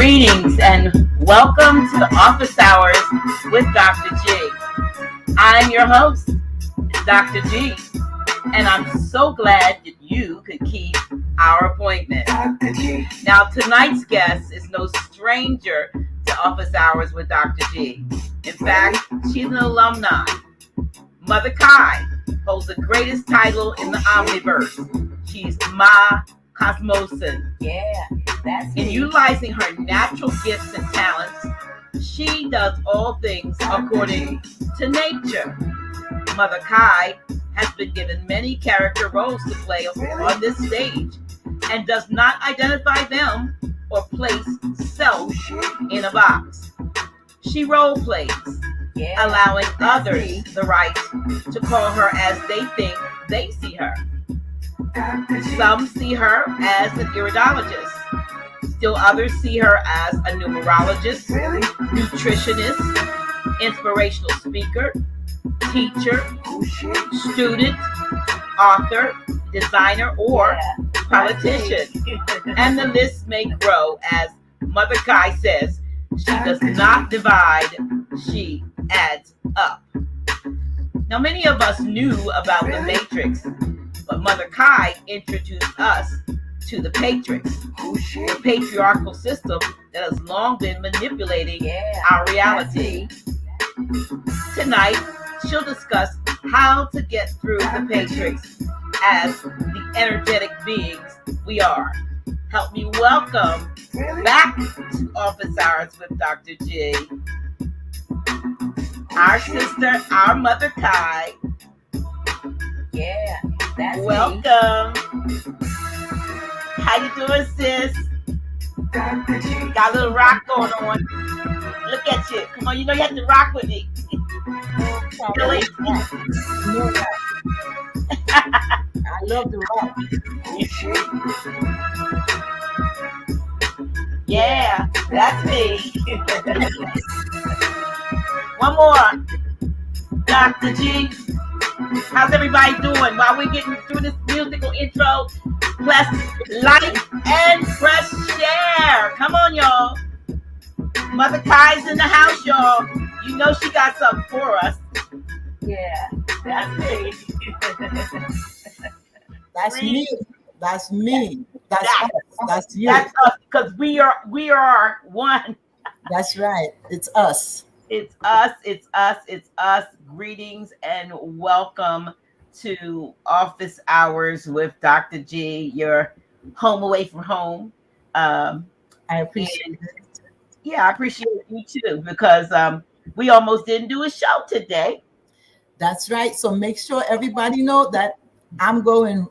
Greetings and welcome to the Office Hours with Dr. G. I'm your host, Dr. G, and I'm so glad that you could keep our appointment. Now, tonight's guest is no stranger to Office Hours with Dr. G. In fact, she's an alumni. Mother Khai holds the greatest title in the Omniverse. She's Ma Cosmosin. Yeah, that's In me. utilizing her natural gifts and talents, she does all things according to nature. Mother Khai has been given many character roles to play on this stage and does not identify them or place self in a box. She role plays, allowing others the right to call her as they think they see her. Some see her as an iridologist. Still others see her as a numerologist, nutritionist, inspirational speaker, teacher, student, author, designer, or politician. And the list may grow, as Mother Khai says, she does not divide, she adds up. Now, many of us knew about the Matrix, but Mother Khai introduced us to the Patrix, the patriarchal system that has long been manipulating our reality. Tonight, she'll discuss how to get through the Patrix as the energetic beings we are. Help me welcome back to Office Hours with Dr. G, our sister, our Mother Khai. Yeah, that's Welcome. How you doing, sis? Got a little rock going on. Look at you. Come on, you know you have to rock with me. Really? I love the rock. Yeah, that's me. One more. Dr. G, how's everybody doing? While we're getting through this musical intro, press like and press share. Come on, y'all. Mother Khai's in the house, y'all. You know she got something for us. Yeah, that's me. That's me. That's me. That's us. That's you. That's us, because we are one. That's right. It's us. It's us. It's us. It's us. Greetings and welcome to Office Hours with Dr. G, your home away from home. I appreciate it. Yeah, I appreciate you too, because we almost didn't do a show today. That's right. So make sure everybody know that I'm going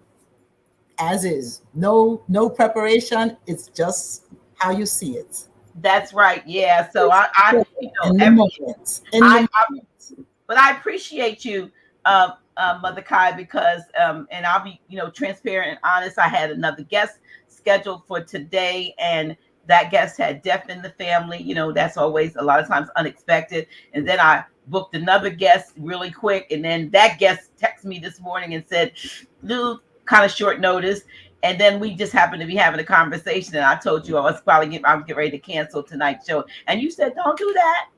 as is. No preparation. It's just how you see it. That's right. Yeah. So I In the moment. but I appreciate you, Mother Khai, because and I'll be transparent and honest. I had another guest scheduled for today, and that guest had death in the family. That's always a lot of times unexpected. And then I booked another guest really quick, and then that guest texted me this morning and said, "Lou, kind of short notice." And then we just happened to be having a conversation, and I told you I'm getting ready to cancel tonight's show, and you said, "Don't do that."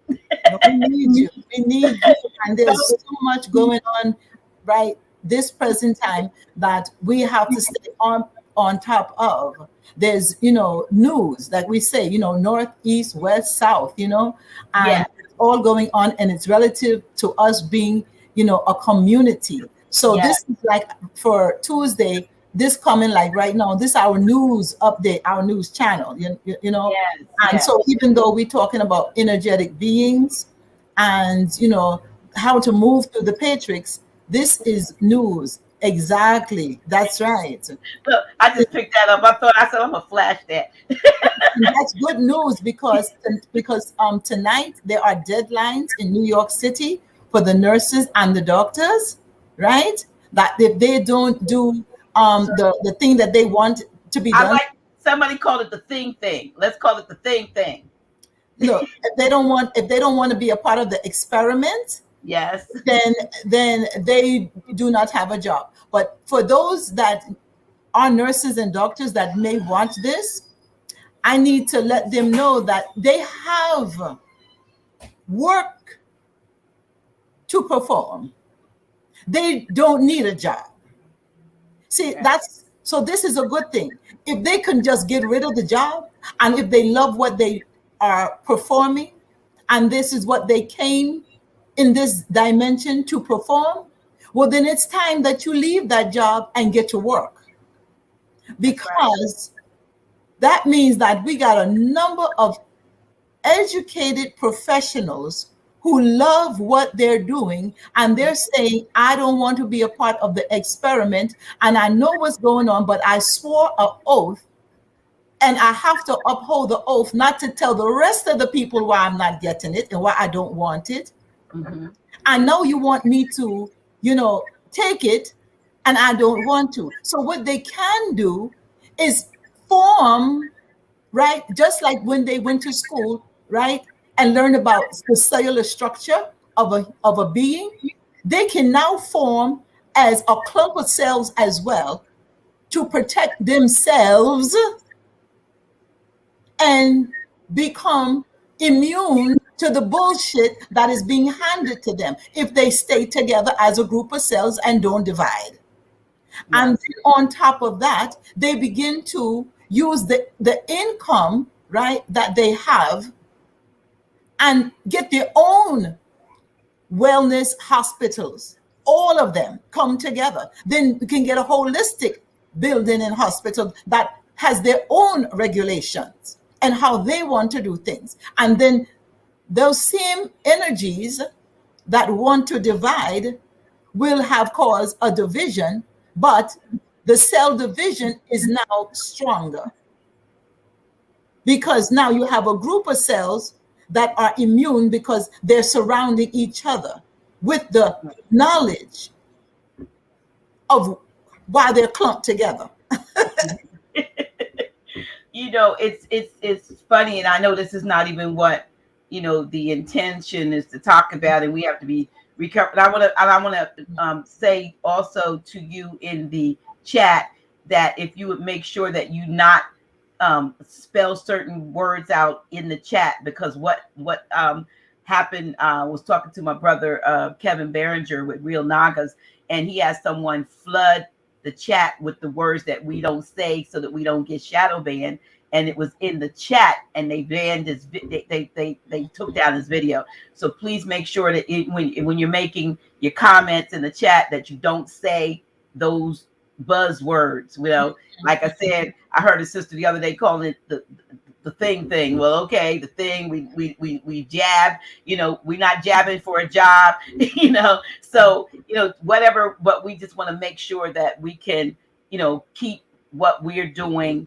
No, we need you. We need you. And there's so much going on right this present time that we have to stay on top of. There's news, like we say, north, east, west, south, and it's all going on, and it's relative to us being a community. So this is like for Tuesday, this coming like right now, this is our news update, our news channel, So even though we're talking about energetic beings and how to move through the Patrix, this is news. Exactly. That's right. Look, I just picked that up. I said I'm gonna flash that. And that's good news because tonight there are deadlines in New York City for the nurses and the doctors, right? That if they don't do the thing that they want to be done. Somebody called it the thing. Let's call it the thing. Look, if they don't want to be a part of the experiment, yes, then they do not have a job. But for those that are nurses and doctors that may want this, I need to let them know that they have work to perform. They don't need a job. See, so this is a good thing. If they can just get rid of the job, and if they love what they are performing, and this is what they came in this dimension to perform, well, then it's time that you leave that job and get to work. Because that means that we got a number of educated professionals who love what they're doing, and they're saying, I don't want to be a part of the experiment, and I know what's going on, but I swore an oath, and I have to uphold the oath not to tell the rest of the people why I'm not getting it and why I don't want it. I know you want me to, take it, and I don't want to. So what they can do is form, right? Just like when they went to school, right? And learn about the cellular structure of a being, they can now form as a clump of cells as well to protect themselves and become immune to the bullshit that is being handed to them if they stay together as a group of cells and don't divide. And on top of that, they begin to use the income, right, that they have, and get their own wellness hospitals. All of them come together. Then we can get a holistic building and hospital that has their own regulations and how they want to do things. And then those same energies that want to divide will have caused a division, but the cell division is now stronger. Because now you have a group of cells that are immune because they're surrounding each other with the knowledge of why they're clumped together. It's funny, and I know this is not even what the intention is to talk about, and we have to be careful. I want to say also to you in the chat that if you would make sure that you not spell certain words out in the chat, because what happened, was talking to my brother Kevin Behringer with Real Nagas, and he has someone flood the chat with the words that we don't say so that we don't get shadow banned, and it was in the chat, and they banned his they took down his video. So please make sure that when you're making your comments in the chat that you don't say those buzzwords. Like I said, I heard a sister the other day calling it the thing. Well, okay, the thing we jab, we're not jabbing for a job, so whatever, but we just want to make sure that we can keep what we're doing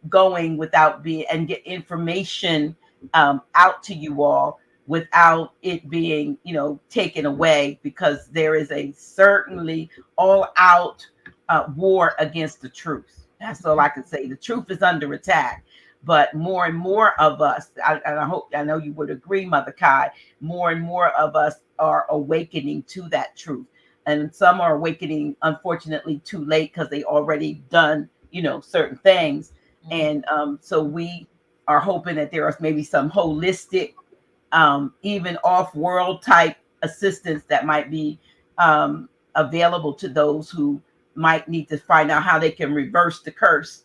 going without and get information out to you all without it being taken away, because there is a certainly all out war against the truth. That's all I can say. The truth is under attack, but more and more of us, I know you would agree, Mother Khai, more and more of us are awakening to that truth, and some are awakening unfortunately too late because they already done certain things. And so we are hoping that there are maybe some holistic, even off-world type assistance that might be available to those who might need to find out how they can reverse the curse.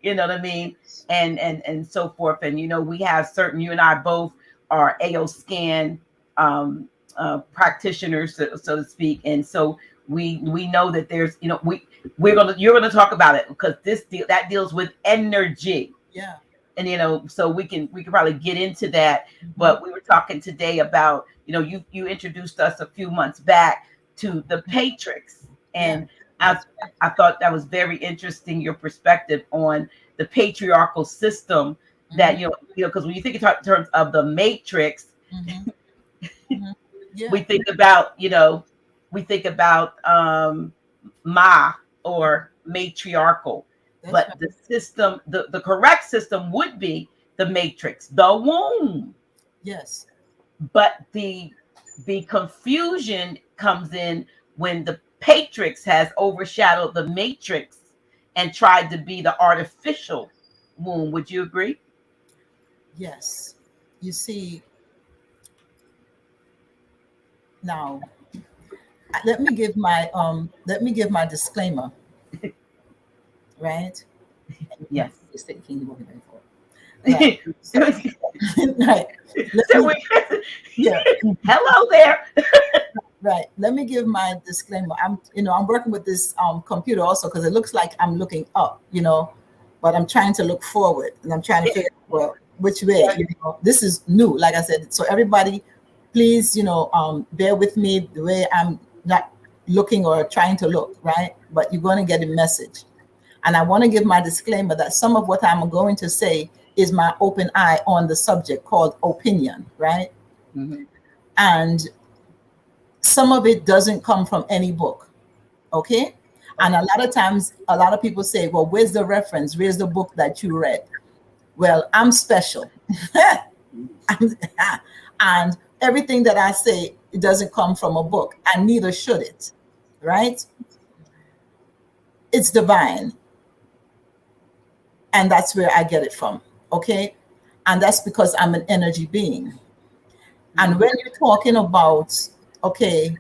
You know what I mean? And so forth. And we have certain, you and I both are AO scan practitioners, so to speak. And so we know that there's you're gonna talk about it, because that deals with energy. Yeah. And so we can probably get into that. But we were talking today about you introduced us a few months back to the Patrix, and I thought that was very interesting, your perspective on the patriarchal system, that because when you think in terms of the matrix, we think about Ma, or matriarchal. But the system, the correct system would be the matrix, the womb. Yes. But the confusion comes in when the Patrix has overshadowed the matrix and tried to be the artificial womb. Would you agree? Yes. You see, now let me give my disclaimer, right? Yes. Right. So, right. So Yeah. hello there. Right. Let me give my disclaimer. I'm working with this computer also because it looks like I'm looking up, but I'm trying to look forward and I'm trying to figure out, well, which way. This is new, like I said. So everybody, please, bear with me the way I'm not looking or trying to look, right? But you're going to get a message. And I want to give my disclaimer that some of what I'm going to say is my open eye on the subject called opinion, right? Mm-hmm. And some of it doesn't come from any book, okay? And a lot of times, a lot of people say, well, where's the reference? Where's the book that you read? Well, I'm special. And everything that I say, it doesn't come from a book, and neither should it, right? It's divine. And that's where I get it from, okay? And that's because I'm an energy being. And when you're talking about, okay,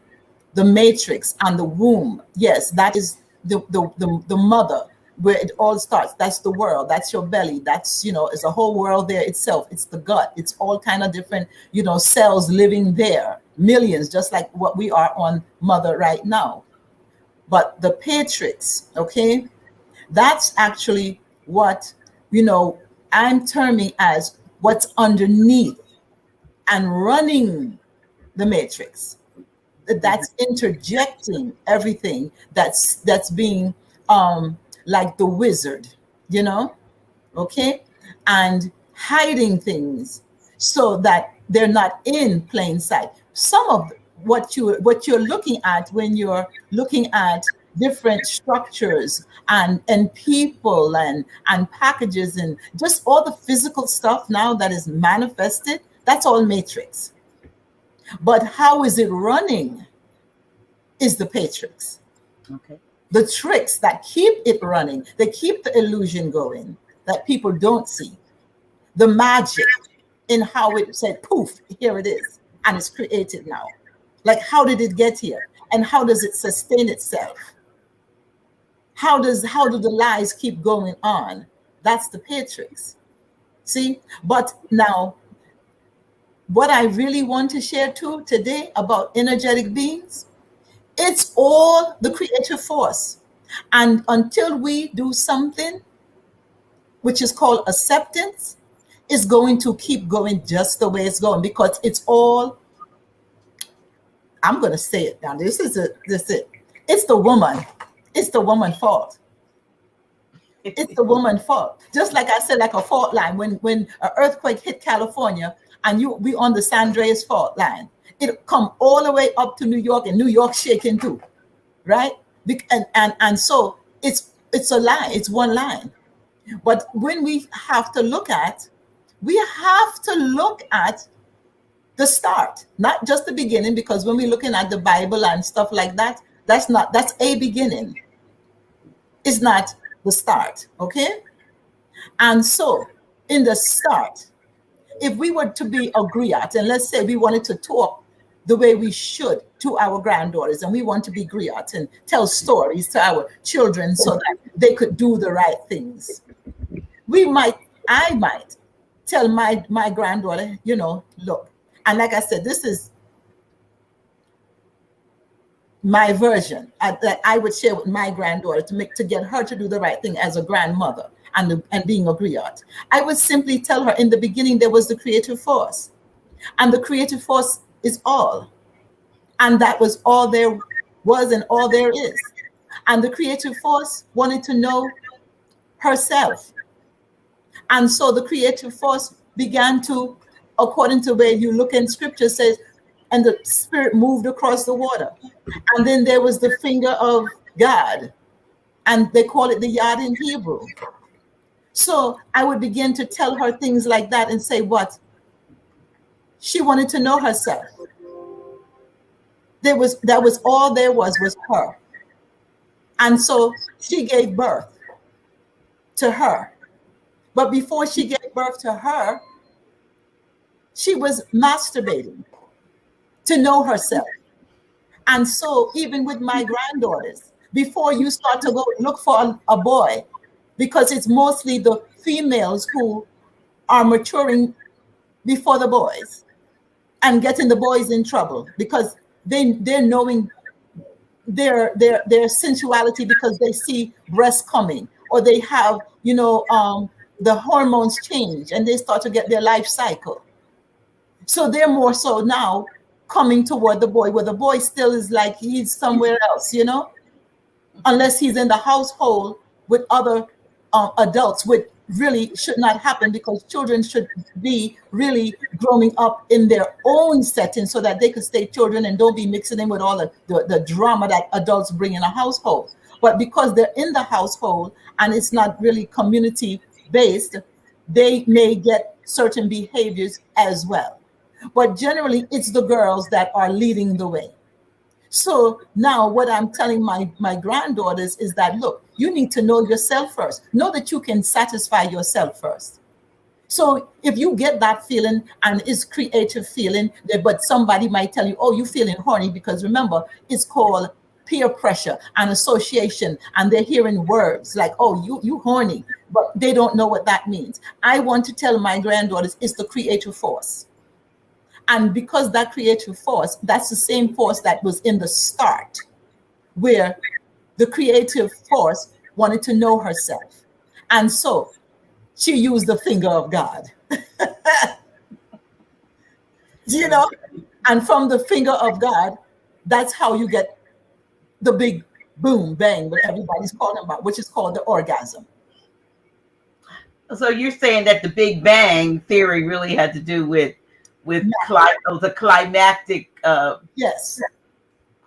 the matrix and the womb, yes, that is the mother where it all starts. That's the world. That's your belly. That's, it's a whole world there itself. It's the gut. It's all kind of different, cells living there, millions, just like what we are on mother right now. But the Patrix, okay, that's actually what, I'm terming as what's underneath and running the matrix. That's interjecting everything that's being like the wizard, okay, and hiding things so that they're not in plain sight. Some of what you're looking at when you're looking at different structures and people and packages and just all the physical stuff now that is manifested, that's all matrix. But how is it running is the Patrix. Okay. The tricks that keep it running, they keep the illusion going that people don't see. The magic in how it said, poof, here it is, and it's created now. Like, how did it get here? And how does it sustain itself? How do the lies keep going on? That's the Patrix. See? But now, what I really want to share too today about energetic beings, it's all the creative force. And until we do something, which is called acceptance, is going to keep going just the way it's going, because it's all, I'm going to say it now. This is it. It's the woman. It's the woman's fault. It's the woman's fault. Just like I said, like a fault line. When an earthquake hit California and we on the San Andreas fault line, it come all the way up to New York, and New York shaking too, right? And so it's a line. It's one line. But when we have to look at the start, not just the beginning, because when we're looking at the Bible and stuff like that, that's a beginning. It's not the start, okay? And so in the start, if we were to be a griot, and let's say we wanted to talk the way we should to our granddaughters, and we want to be griot and tell stories to our children so that they could do the right things, I might tell my granddaughter, look, and like I said, this is my version that I would share with my granddaughter to get her to do the right thing as a grandmother and being a griot. I would simply tell her, in the beginning there was the creative force, and the creative force is all, and that was all there was and all there is. And the creative force wanted to know herself, and so the creative force began to, according to where you look in scripture, says, and the spirit moved across the water. And then there was the finger of God, and they call it the Yad in Hebrew. So I would begin to tell her things like that and say, what? She wanted to know herself. That was all there was her. And so she gave birth to her. But before she gave birth to her, she was masturbating to know herself. And so even with my granddaughters, before you start to go look for a boy, because it's mostly the females who are maturing before the boys and getting the boys in trouble because they're knowing their sensuality because they see breasts coming, or they have, the hormones change and they start to get their life cycle. So they're more so now coming toward the boy, where the boy still is like he's somewhere else, unless he's in the household with other adults, which really should not happen, because children should be really growing up in their own setting so that they could stay children and don't be mixing in with all the drama that adults bring in a household. But because they're in the household and it's not really community based, they may get certain behaviors as well. But generally, it's the girls that are leading the way. So now what I'm telling my granddaughters is that, look, you need to know yourself first. Know that you can satisfy yourself first. So if you get that feeling and it's creative feeling, but somebody might tell you, oh, you're feeling horny, because remember, it's called peer pressure and association, and they're hearing words like, oh, you horny, but they don't know what that means. I want to tell my granddaughters it's the creative force. And because that creative force, that's the same force that was in the start, where the creative force wanted to know herself. And so she used the finger of God. And from the finger of God, that's how you get the big boom, bang, what everybody's calling about, which is called the orgasm. So you're saying that the Big Bang theory really had to do with the climactic. Yes.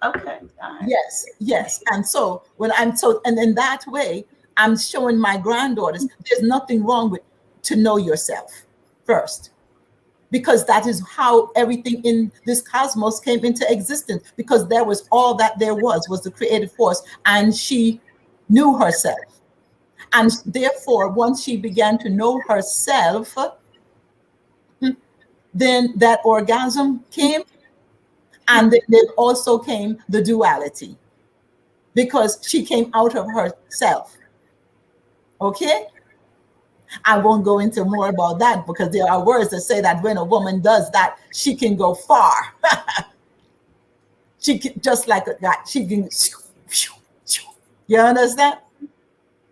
Okay. All right. Yes. And so and in that way, I'm showing my granddaughters there's nothing wrong with to know yourself first, because that is how everything in this cosmos came into existence, because there was all that there was the creative force, and she knew herself. And therefore, once she began to know herself, then that orgasm came, and then also came the duality, because she came out of herself. Okay? I won't go into more about that, because there are words that say that when a woman does that, she can go far. She can, just like that, she can, you understand?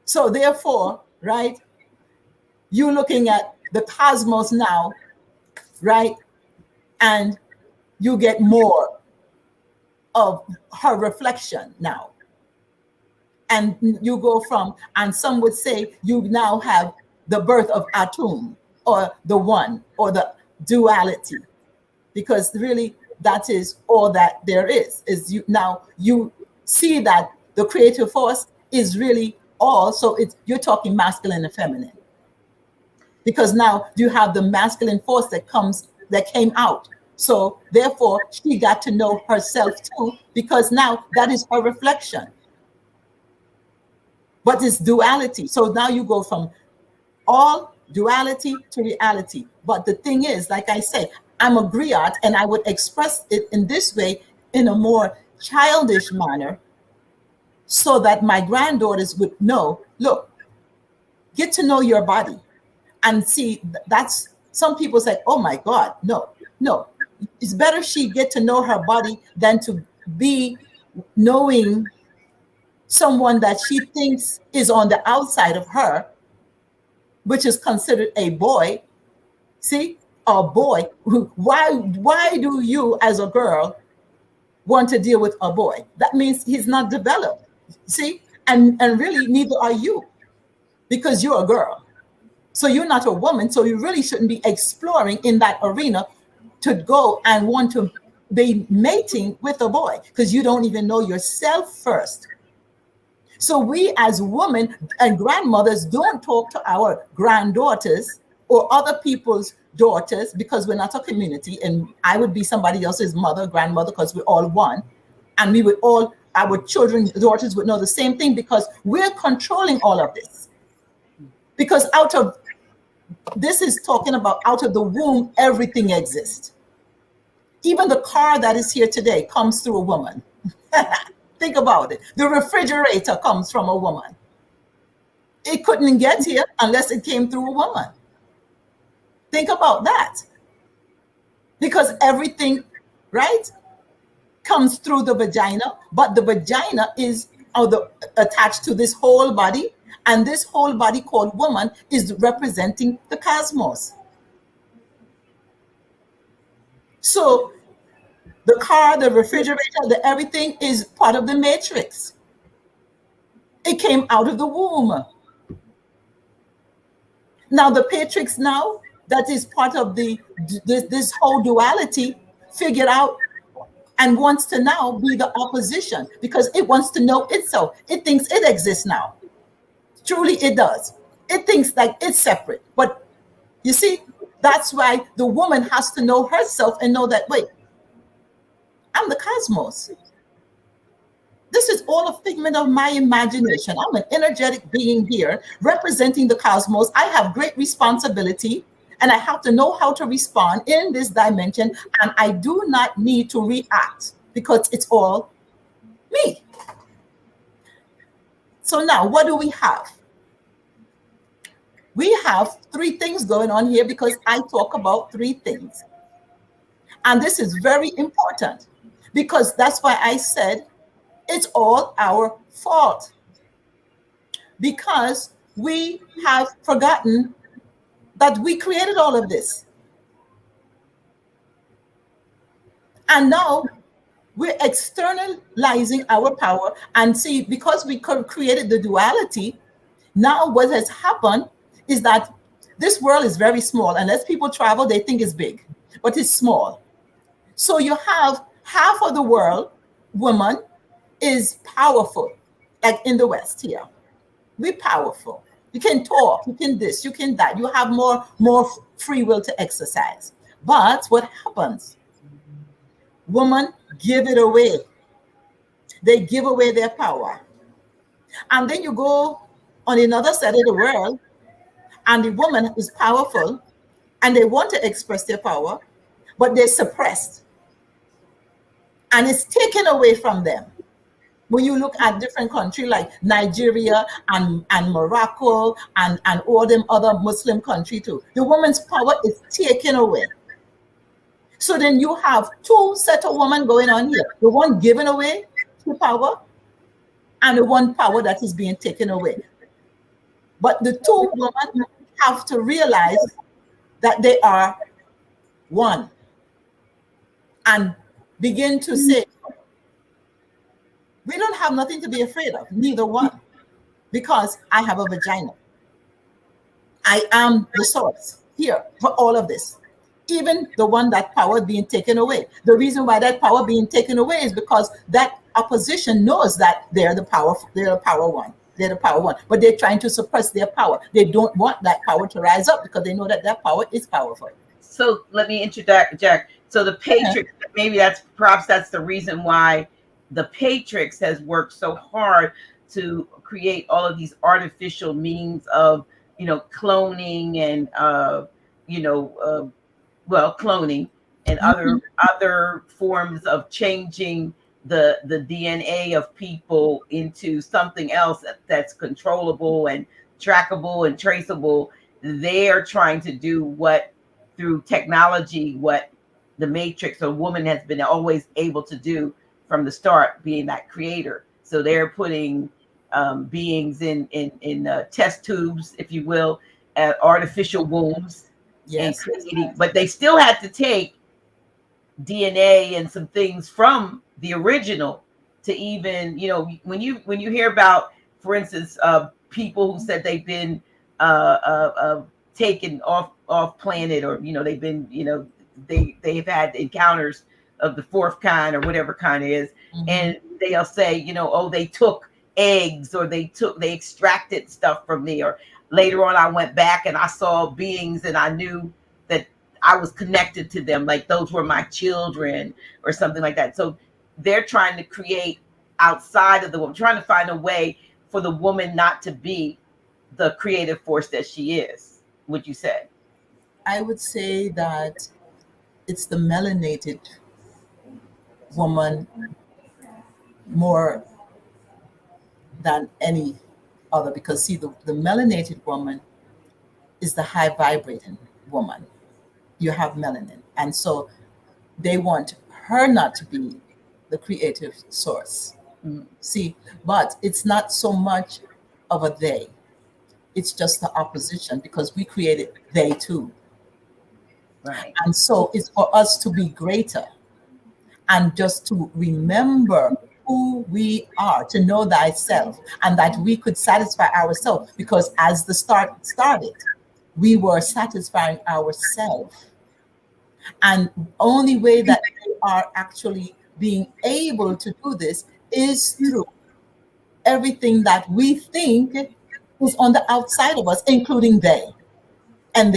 So therefore, right, you're looking at the cosmos now, right? And you get more of her reflection now. And you go from, and some would say you now have the birth of Atum, or the one, or the duality, because really that is all that there is you see that the creative force is really all. So you're talking masculine and feminine, because now you have the masculine force that came out. So therefore she got to know herself too, because now that is her reflection. But it's duality. So now you go from all duality to reality. But the thing is, like I said, I'm a griot, and I would express it in this way, in a more childish manner, so that my granddaughters would know, look, get to know your body. And see, that's, some people say, oh my God, no. It's better she get to know her body than to be knowing someone that she thinks is on the outside of her, which is considered a boy. See, a boy. Why do you as a girl want to deal with a boy? That means he's not developed. See, and really neither are you, because you're a girl. So you're not a woman, so you really shouldn't be exploring in that arena to go and want to be mating with a boy, because you don't even know yourself first. So we as women and grandmothers don't talk to our granddaughters or other people's daughters, because we're not a community, and I would be somebody else's mother, grandmother, because we're all one. And we would all, our children, daughters would know the same thing, because we're controlling all of this. Because out of This is talking about out of the womb, everything exists. Even the car that is here today comes through a woman. Think about it. The refrigerator comes from a woman. It couldn't get here unless it came through a woman. Think about that. Because everything, right, comes through the vagina, but the vagina is attached to this whole body, and this whole body called woman is representing the cosmos. So the car, the refrigerator, the everything is part of the matrix. It came out of the womb. Now the Patrix now, that is part of this whole duality, figured out and wants to now be the opposition because it wants to know itself. It thinks it exists now. Truly it does. It thinks like it's separate. But you see, that's why the woman has to know herself and know that, wait, I'm the cosmos. This is all a figment of my imagination. I'm an energetic being here representing the cosmos. I have great responsibility and I have to know how to respond in this dimension. And I do not need to react because it's all me. So now what do we have? We have three things going on here because I talk about three things. And this is very important because that's why I said it's all our fault. Because we have forgotten that we created all of this. And now we're externalizing our power. And see, because we created the duality, now what has happened is that this world is very small. Unless people travel, they think it's big, but it's small. So you have half of the world, woman, is powerful, like in the West here. We're powerful. You can talk, you can this, you can that. You have more free will to exercise. But what happens? Women give it away. They give away their power. And then you go on another side of the world, and the woman is powerful, and they want to express their power, but they're suppressed. And it's taken away from them. When you look at different countries like Nigeria and Morocco and all them other Muslim countries too, the woman's power is taken away. So then you have two set of women going on here. The one giving away the power and the one power that is being taken away. But the two women have to realize that they are one and begin to say, we don't have nothing to be afraid of, neither one, because I have a vagina. I am the source here for all of this. Even the one that power being taken away. The reason why that power being taken away is because that opposition knows that they're the power one. They're the power one, but they're trying to suppress their power. They don't want that power to rise up because they know that that power is powerful. So let me interject, Jack. So the Patriots, maybe perhaps that's the reason why the Patriots has worked so hard to create all of these artificial means of, cloning and, cloning and other forms of changing the DNA of people into something else that's controllable and trackable and traceable. They're trying to do what through technology, what the Matrix or woman has been always able to do from the start, being that creator. So they're putting beings in test tubes, if you will, artificial wombs. Yes. But they still had to take DNA and some things from the original to even, when you hear about, for instance, people who said they've been taken off planet, or they've been, they've had encounters of the fourth kind or whatever kind it is, and they'll say, they took eggs or they extracted stuff from me, or later on I went back and I saw beings and I knew that I was connected to them, like those were my children or something like that. So they're trying to create outside of the woman, trying to find a way for the woman not to be the creative force that she is. would you say? I would say that it's the melanated woman more than any other, because see, the melanated woman is the high vibrating woman. You have melanin, and so they want her not to be the creative source. Mm. See, but it's not so much of a they, it's just the opposition, because we created they too. Right. And so it's for us to be greater and just to remember who we are, to know thyself, and that we could satisfy ourselves, because as the start started, we were satisfying ourselves. And only way that we are actually being able to do this is through everything that we think is on the outside of us, including they. And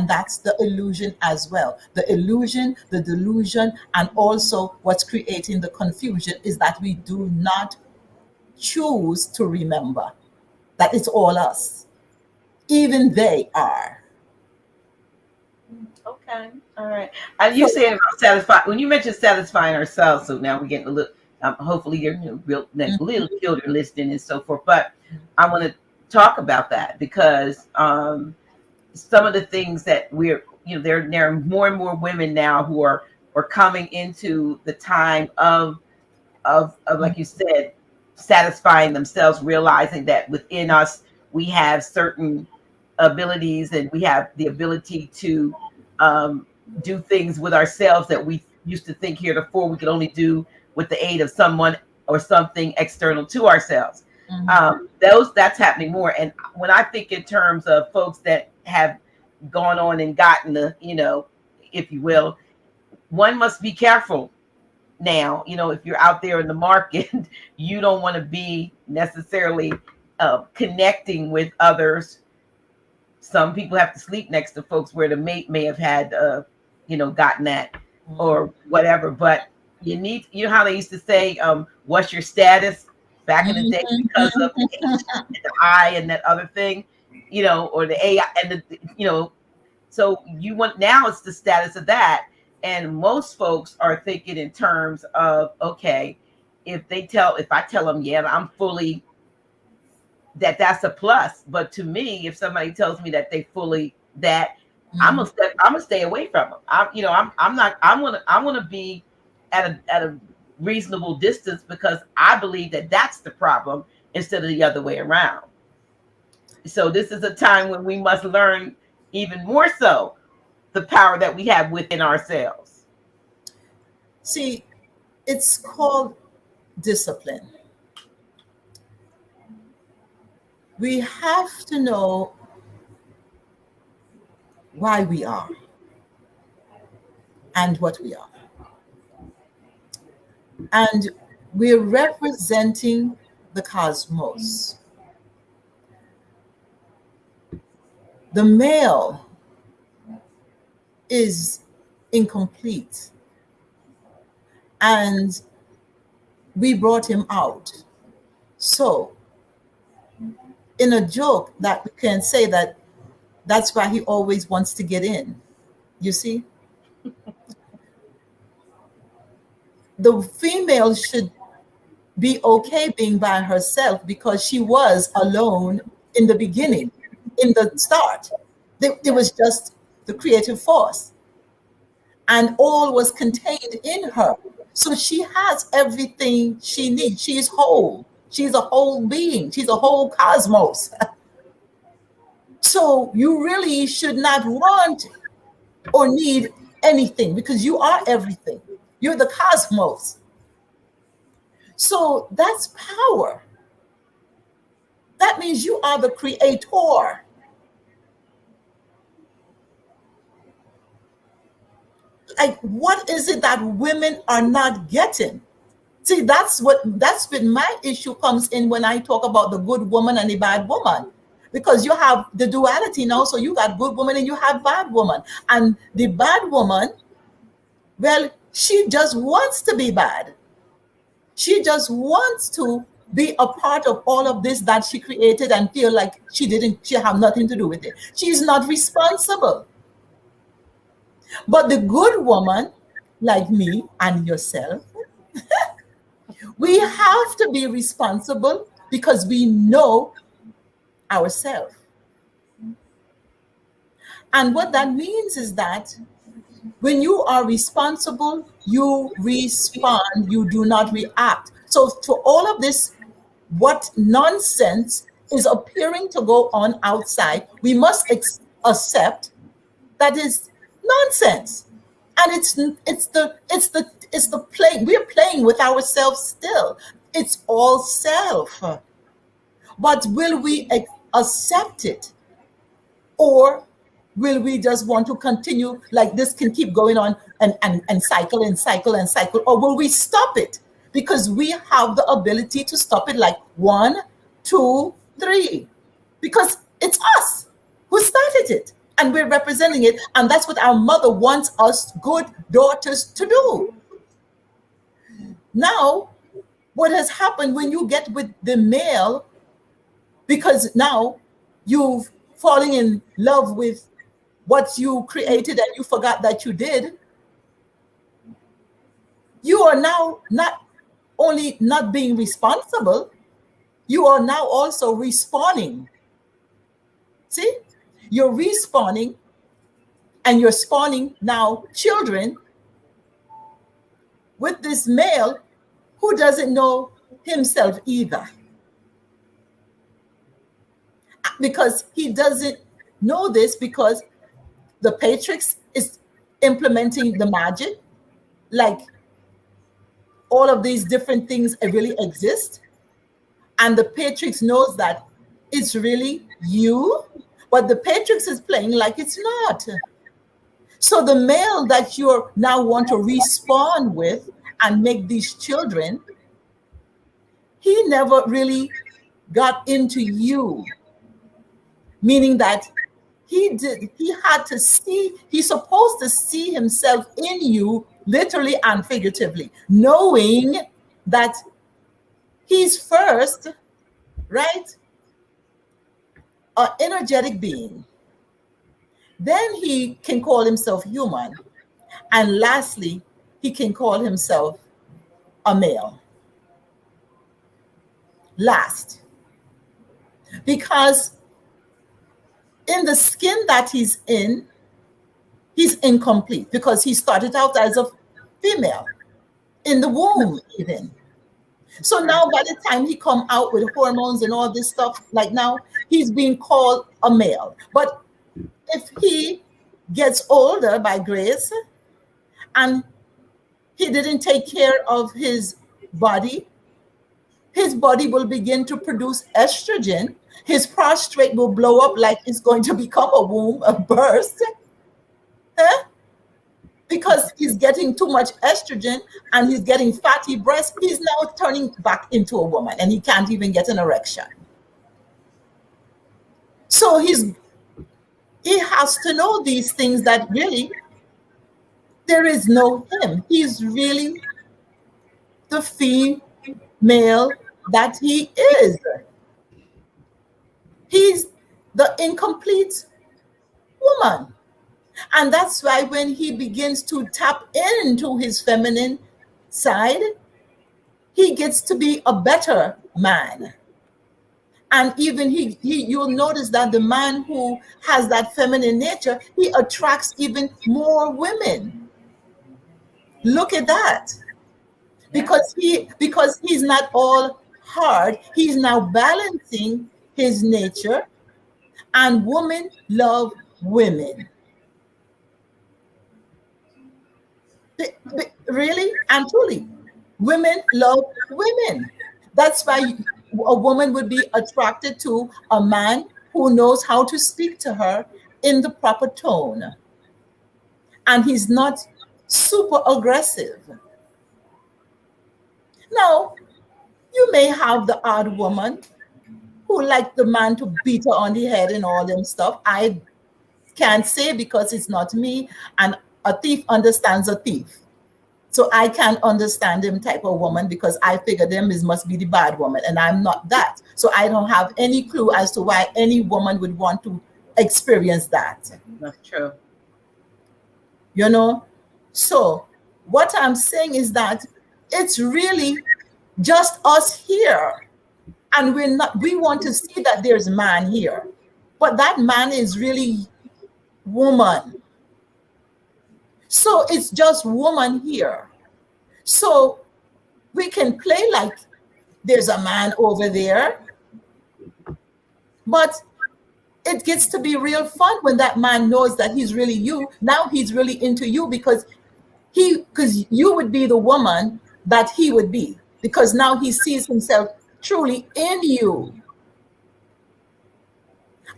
that's the illusion as well. The illusion, the delusion, and also what's creating the confusion is that we do not choose to remember that it's all us. Even they are. Okay. All right. And you saying about satisfy when you mentioned satisfying ourselves. So now we're getting a little. Hopefully, you're real little children listening and so forth. But I want to talk about that because some of the things that we're there are more and more women now who are coming into the time of like you said, satisfying themselves, realizing that within us we have certain abilities and we have the ability to do things with ourselves that we used to think heretofore we could only do with the aid of someone or something external to ourselves. That's happening more. And when I think in terms of folks that have gone on and gotten the, if you will, one must be careful now. If you're out there in the market, you don't want to be necessarily connecting with others. Some people have to sleep next to folks where the mate may have had, gotten that or whatever. But you need, how they used to say, what's your status back in the day because of the I and that other thing, or the AI and the, so you want, now it's the status of that. And most folks are thinking in terms of, okay, if I tell them, yeah, I'm fully, that's a plus. But to me, if somebody tells me that they fully that, I'm gonna stay away from them. I want to be at a reasonable distance because I believe that that's the problem instead of the other way around. So this is a time when we must learn even more so the power that we have within ourselves. See, it's called discipline. We have to know why we are and what we are. And we're representing the cosmos. The male is incomplete. And we brought him out. So, in a joke that we can say that that's why he always wants to get in. You see? The female should be okay being by herself because she was alone in the beginning, in the start. There was just the creative force. And all was contained in her. So she has everything she needs. She's whole. She's a whole being. She's a whole cosmos. So you really should not want or need anything because you are everything. You're the cosmos. So that's power. That means you are the creator. Like, what is it that women are not getting? See, that's been my issue comes in when I talk about the good woman and the bad woman. Because you have the duality now, so you got good woman and you have bad woman. And the bad woman, well, she just wants to be bad. She just wants to be a part of all of this that she created and feel like she have nothing to do with it. She's not responsible. But the good woman, like me and yourself, we have to be responsible because we know ourselves. And what that means is that when you are responsible, you respond, you do not react. So to all of this, what nonsense is appearing to go on outside, we must accept that is nonsense. And it's the playing. We're playing with ourselves still. It's all self. But will we accept it? Or will we just want to continue like this can keep going on and cycle and cycle and cycle? Or will we stop it? Because we have the ability to stop it like 1, 2, 3. Because it's us who started it. And we're representing it. And that's what our mother wants us good daughters to do. Now, what has happened when you get with the male, because now you've fallen in love with what you created and you forgot that you did, you are now not only not being responsible, you are now also respawning. See? You're respawning and you're spawning now children with this male who doesn't know himself either. Because he doesn't know this because the Patrix is implementing the magic, like all of these different things really exist. And the Patrix knows that it's really you, but the Patrix is playing like it's not. So the male that you now want to respawn with and make these children, he never really got into you. Meaning that he's supposed to see himself in you, literally and figuratively, knowing that he's first, right? An energetic being. Then he can call himself human. And lastly, he can call himself a male. Last. Because in the skin that he's in, he's incomplete because he started out as a female in the womb even. So now by the time he come out with hormones and all this stuff, like now, he's being called a male. But if he gets older by grace and he didn't take care of his body will begin to produce estrogen. His prostate will blow up like it's going to become a womb, a burst. Huh? Because he's getting too much estrogen and he's getting fatty breasts, he's now turning back into a woman and he can't even get an erection. So he has to know these things that really there is no him. He's really the female that he is. He's the incomplete woman. And that's why when he begins to tap into his feminine side, he gets to be a better man. And even you'll notice that the man who has that feminine nature, he attracts even more women. Look at that. Because he's not all hard, he's now balancing his nature, and women love women. Really and truly, women love women. That's why a woman would be attracted to a man who knows how to speak to her in the proper tone. And he's not super aggressive. Now, you may have the odd woman who like the man to beat her on the head and all them stuff. I can't say because it's not me, and a thief understands a thief. So I can't understand him type of woman because I figure them is must be the bad woman, and I'm not that. So I don't have any clue as to why any woman would want to experience that. That's true. You know? So what I'm saying is that it's really just us here. And we want to see that there's man here. But that man is really woman. So it's just woman here. So we can play like there's a man over there. But it gets to be real fun when that man knows that he's really you. Now he's really into you because you would be the woman that he would be. Because now he sees himself truly in you.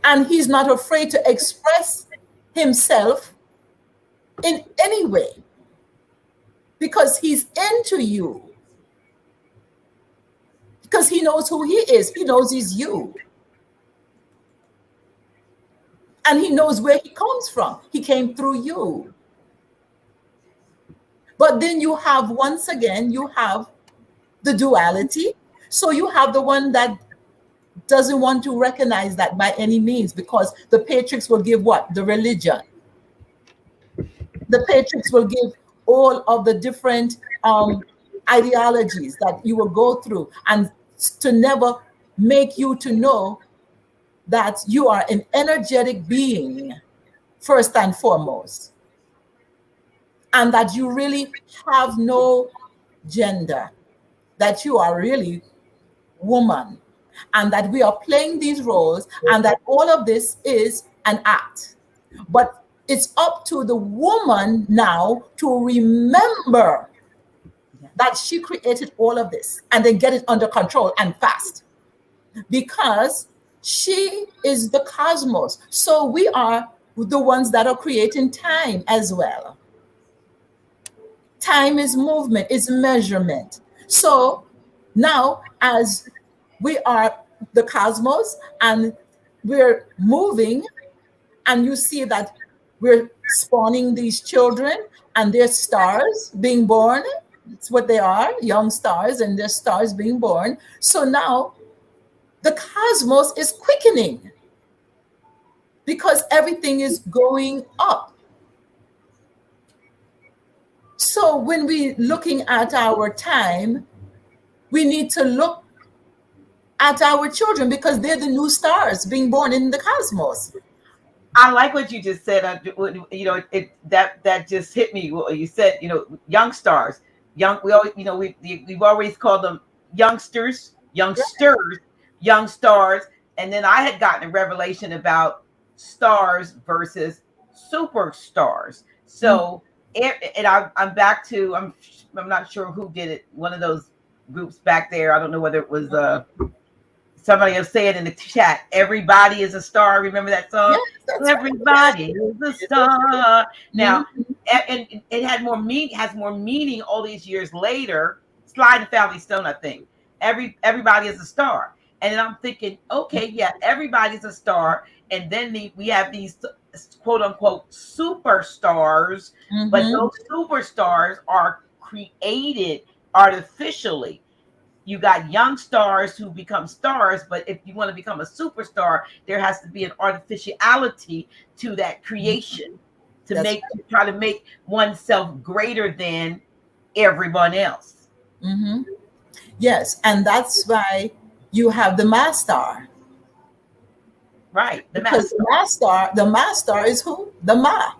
And he's not afraid to express himself in any way because he's into you. Because he knows who he is. He knows he's you. And he knows where he comes from. He came through you. But then you have, once again, you have the duality. So you have the one that doesn't want to recognize that by any means, because the Patriots will give what? The religion. The Patriots will give all of the different ideologies that you will go through, and to never make you to know that you are an energetic being, first and foremost, and that you really have no gender, that you are really woman, and that we are playing these roles, and that all of this is an act. But it's up to the woman now to remember that she created all of this and then get it under control and fast, because she is the cosmos. So we are the ones that are creating time as well. Time is movement, is measurement. So now, as we are the cosmos and we're moving, and you see that we're spawning these children and they're stars being born. It's what they are, young stars, and they're stars being born. So now the cosmos is quickening because everything is going up. So when we're looking at our time, we need to look at our children because they're the new stars being born in the cosmos. I like what you just said. You know, that just hit me. You said, you know, young stars, young. We always, you know, we've always called them youngsters, young stars. And then I had gotten a revelation about stars versus superstars. So, and I'm back to I'm not sure who did it. One of those groups back there. I don't know whether it was somebody will say it in the chat. Everybody is a star. Remember that song? Yes, everybody is a star. Now, and it had more meaning. Has more meaning all these years later. Slide and Family Stone, I think. Everybody is a star. And then I'm thinking, okay, yeah, everybody's a star. And then we have these quote unquote superstars, but those superstars are created artificially. You got young stars who become stars, but if you want to become a superstar, there has to be an artificiality to that creation to try to make oneself greater than everyone else. Yes, and that's why you have the mass star. Right. Because the mass star is who? The Ma.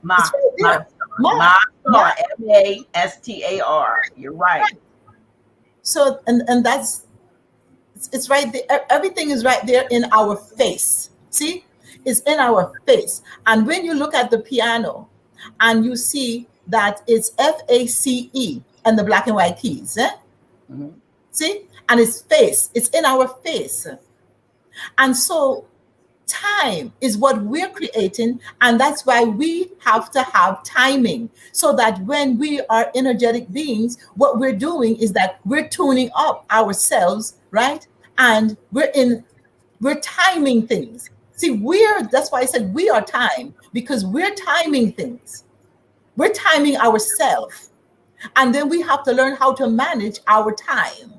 Ma. Mastar. MASTAR. You're right. So, and that's, it's right there. Everything is right there in our face. See, it's in our face. And when you look at the piano and you see that it's FACE and the black and white keys, see, and it's face, it's in our face. And so time is what we're creating, and that's why we have to have timing, so that when we are energetic beings, what we're doing is that we're tuning up ourselves, right? And we're timing things. See, that's why I said we are time, because we're timing things. We're timing ourselves. And then we have to learn how to manage our time.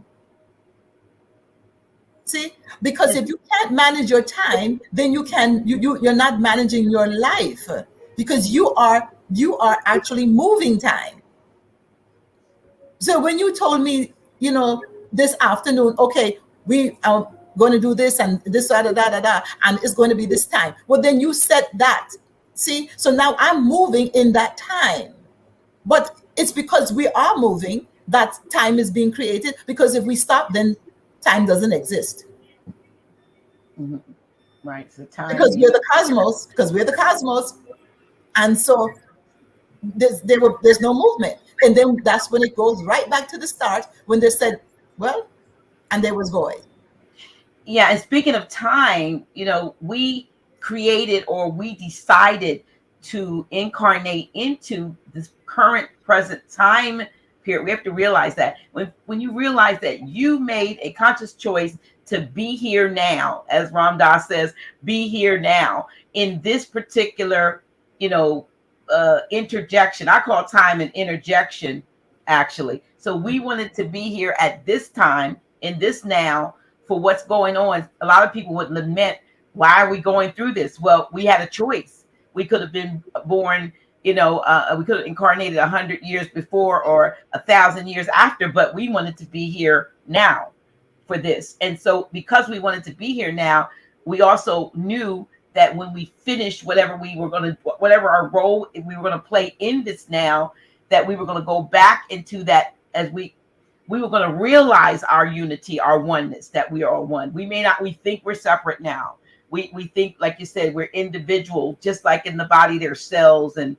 See, because if you can't manage your time, then you're not managing your life, because you are actually moving time. So when you told me, this afternoon, okay, we are going to do this and this, da, da, da, da, da, and it's going to be this time. Well, then you set that. See, so now I'm moving in that time. But it's because we are moving that time is being created. Because if we stop, then time doesn't exist. Mhm. Right. So time. Because we're the cosmos. And so there's no movement. And then that's when it goes right back to the start when they said, well, and there was void. Yeah, and speaking of time, we created, or we decided to incarnate into this current present time period. We have to realize that when you realize that you made a conscious choice to be here now, as Ram Dass says, be here now in this particular, interjection. I call time an interjection, actually. So we wanted to be here at this time, in this now, for what's going on. A lot of people would lament, why are we going through this? Well, we had a choice. We could have been born, we could have incarnated 100 years before or 1,000 years after, but we wanted to be here now for this. And so because we wanted to be here now, we also knew that when we finished whatever our role we were going to play in this now, that we were going to go back into that, as we were going to realize our unity, our oneness, that we are all one. We think we're separate now. We think, like you said, we're individual, just like in the body, there's cells and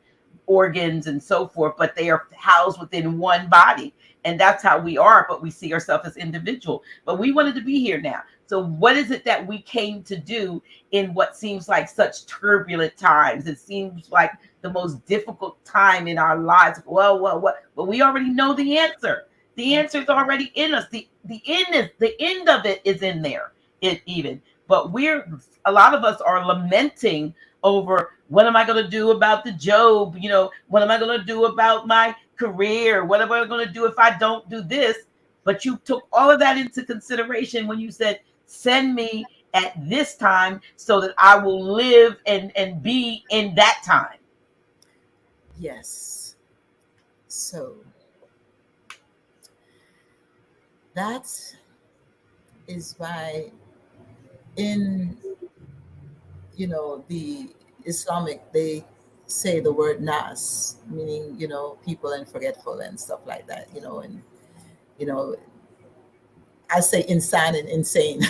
organs and so forth, but they are housed within one body. And that's how we are, but we see ourselves as individual. But we wanted to be here now. So what is it that we came to do in what seems like such turbulent times? It seems like the most difficult time in our lives. Well, what? But we already know the answer. The answer is already in us. The end of it is in there. But a lot of us are lamenting over, what am I going to do about the job? What am I going to do about my career? What am I going to do if I don't do this? But you took all of that into consideration when you said, send me at this time so that I will live and be in that time. Yes. So that is why in the Islamic, they say the word nas, meaning people and forgetful and stuff like that, and I say insane and insane.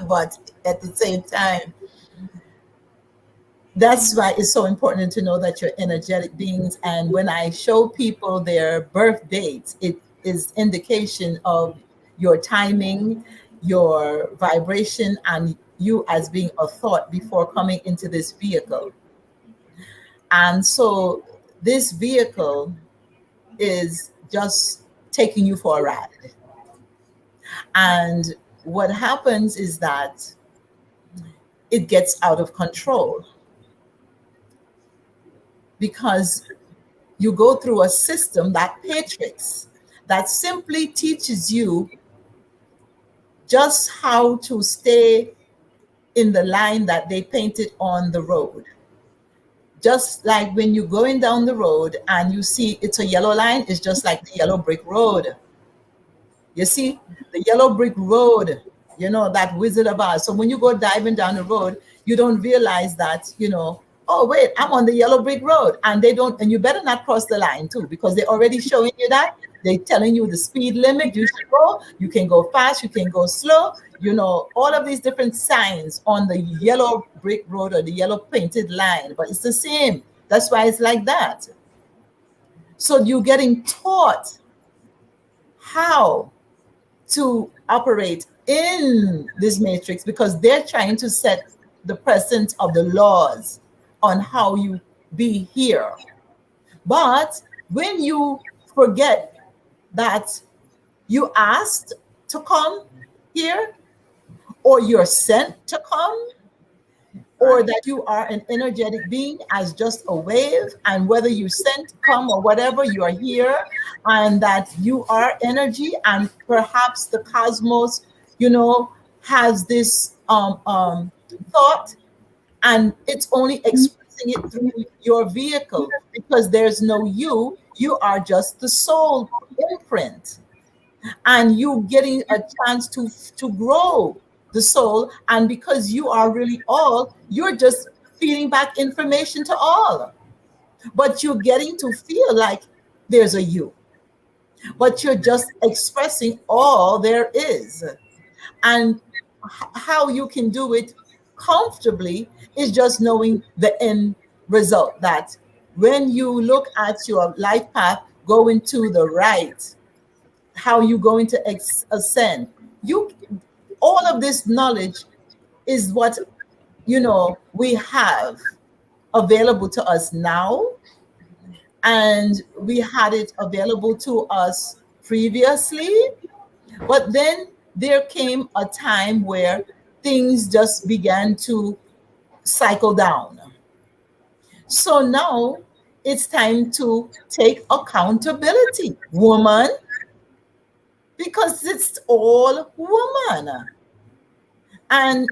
But at the same time, that's why it's so important to know that you're energetic beings. And when I show people their birth dates, it is indication of your timing, your vibration, and you as being a thought before coming into this vehicle. And so this vehicle is just taking you for a ride. And what happens is that it gets out of control because you go through a system, that Patrix, that simply teaches you just how to stay in the line that they painted on the road. Just like when you're going down the road and you see it's a yellow line, it's just like the yellow brick road. You see, the yellow brick road, that Wizard of Oz. So when you go diving down the road, you don't realize that, oh, wait, I'm on the yellow brick road. And and you better not cross the line too, because they're already showing you that. They're telling you the speed limit you should go. You can go fast, you can go slow. All of these different signs on the yellow brick road or the yellow painted line, but it's the same. That's why it's like that. So you're getting taught how to operate in this matrix because they're trying to set the precedent of the laws on how you be here. But when you forget that you asked to come here or you're sent to come, or that you are an energetic being as just a wave, and whether you sent, come, or whatever, you are here, and that you are energy, and perhaps the cosmos, has this thought, and it's only expressing it through your vehicle, because there's no you are just the soul imprint, and you getting a chance to grow the soul. And because you are really all, you're just feeding back information to all, but you're getting to feel like there's a you, but you're just expressing all there is. And how you can do it comfortably is just knowing the end result, that when you look at your life path going to the right, how you going to ascend, you all of this knowledge is what we have available to us now, and we had it available to us previously, but then there came a time where things just began to cycle down. So now it's time to take accountability, woman, because it's all woman. And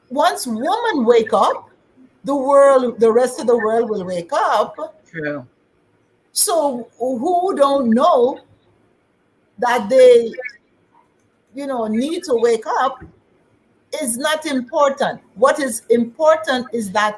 once women wake up, the rest of the world will wake up. True. So who don't know that they, need to wake up is not important. What is important is that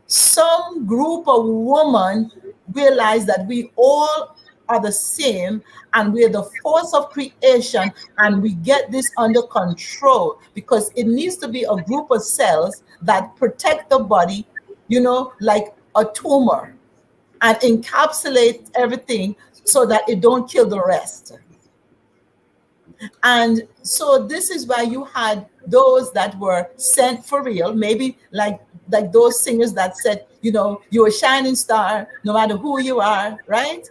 some group of women realize that we all are the same, and we're the force of creation, and we get this under control, because it needs to be a group of cells that protect the body, like a tumor, and encapsulate everything so that it don't kill the rest. And so this is why you had those that were sent for real, maybe like those singers that said, you're a shining star no matter who you are, right?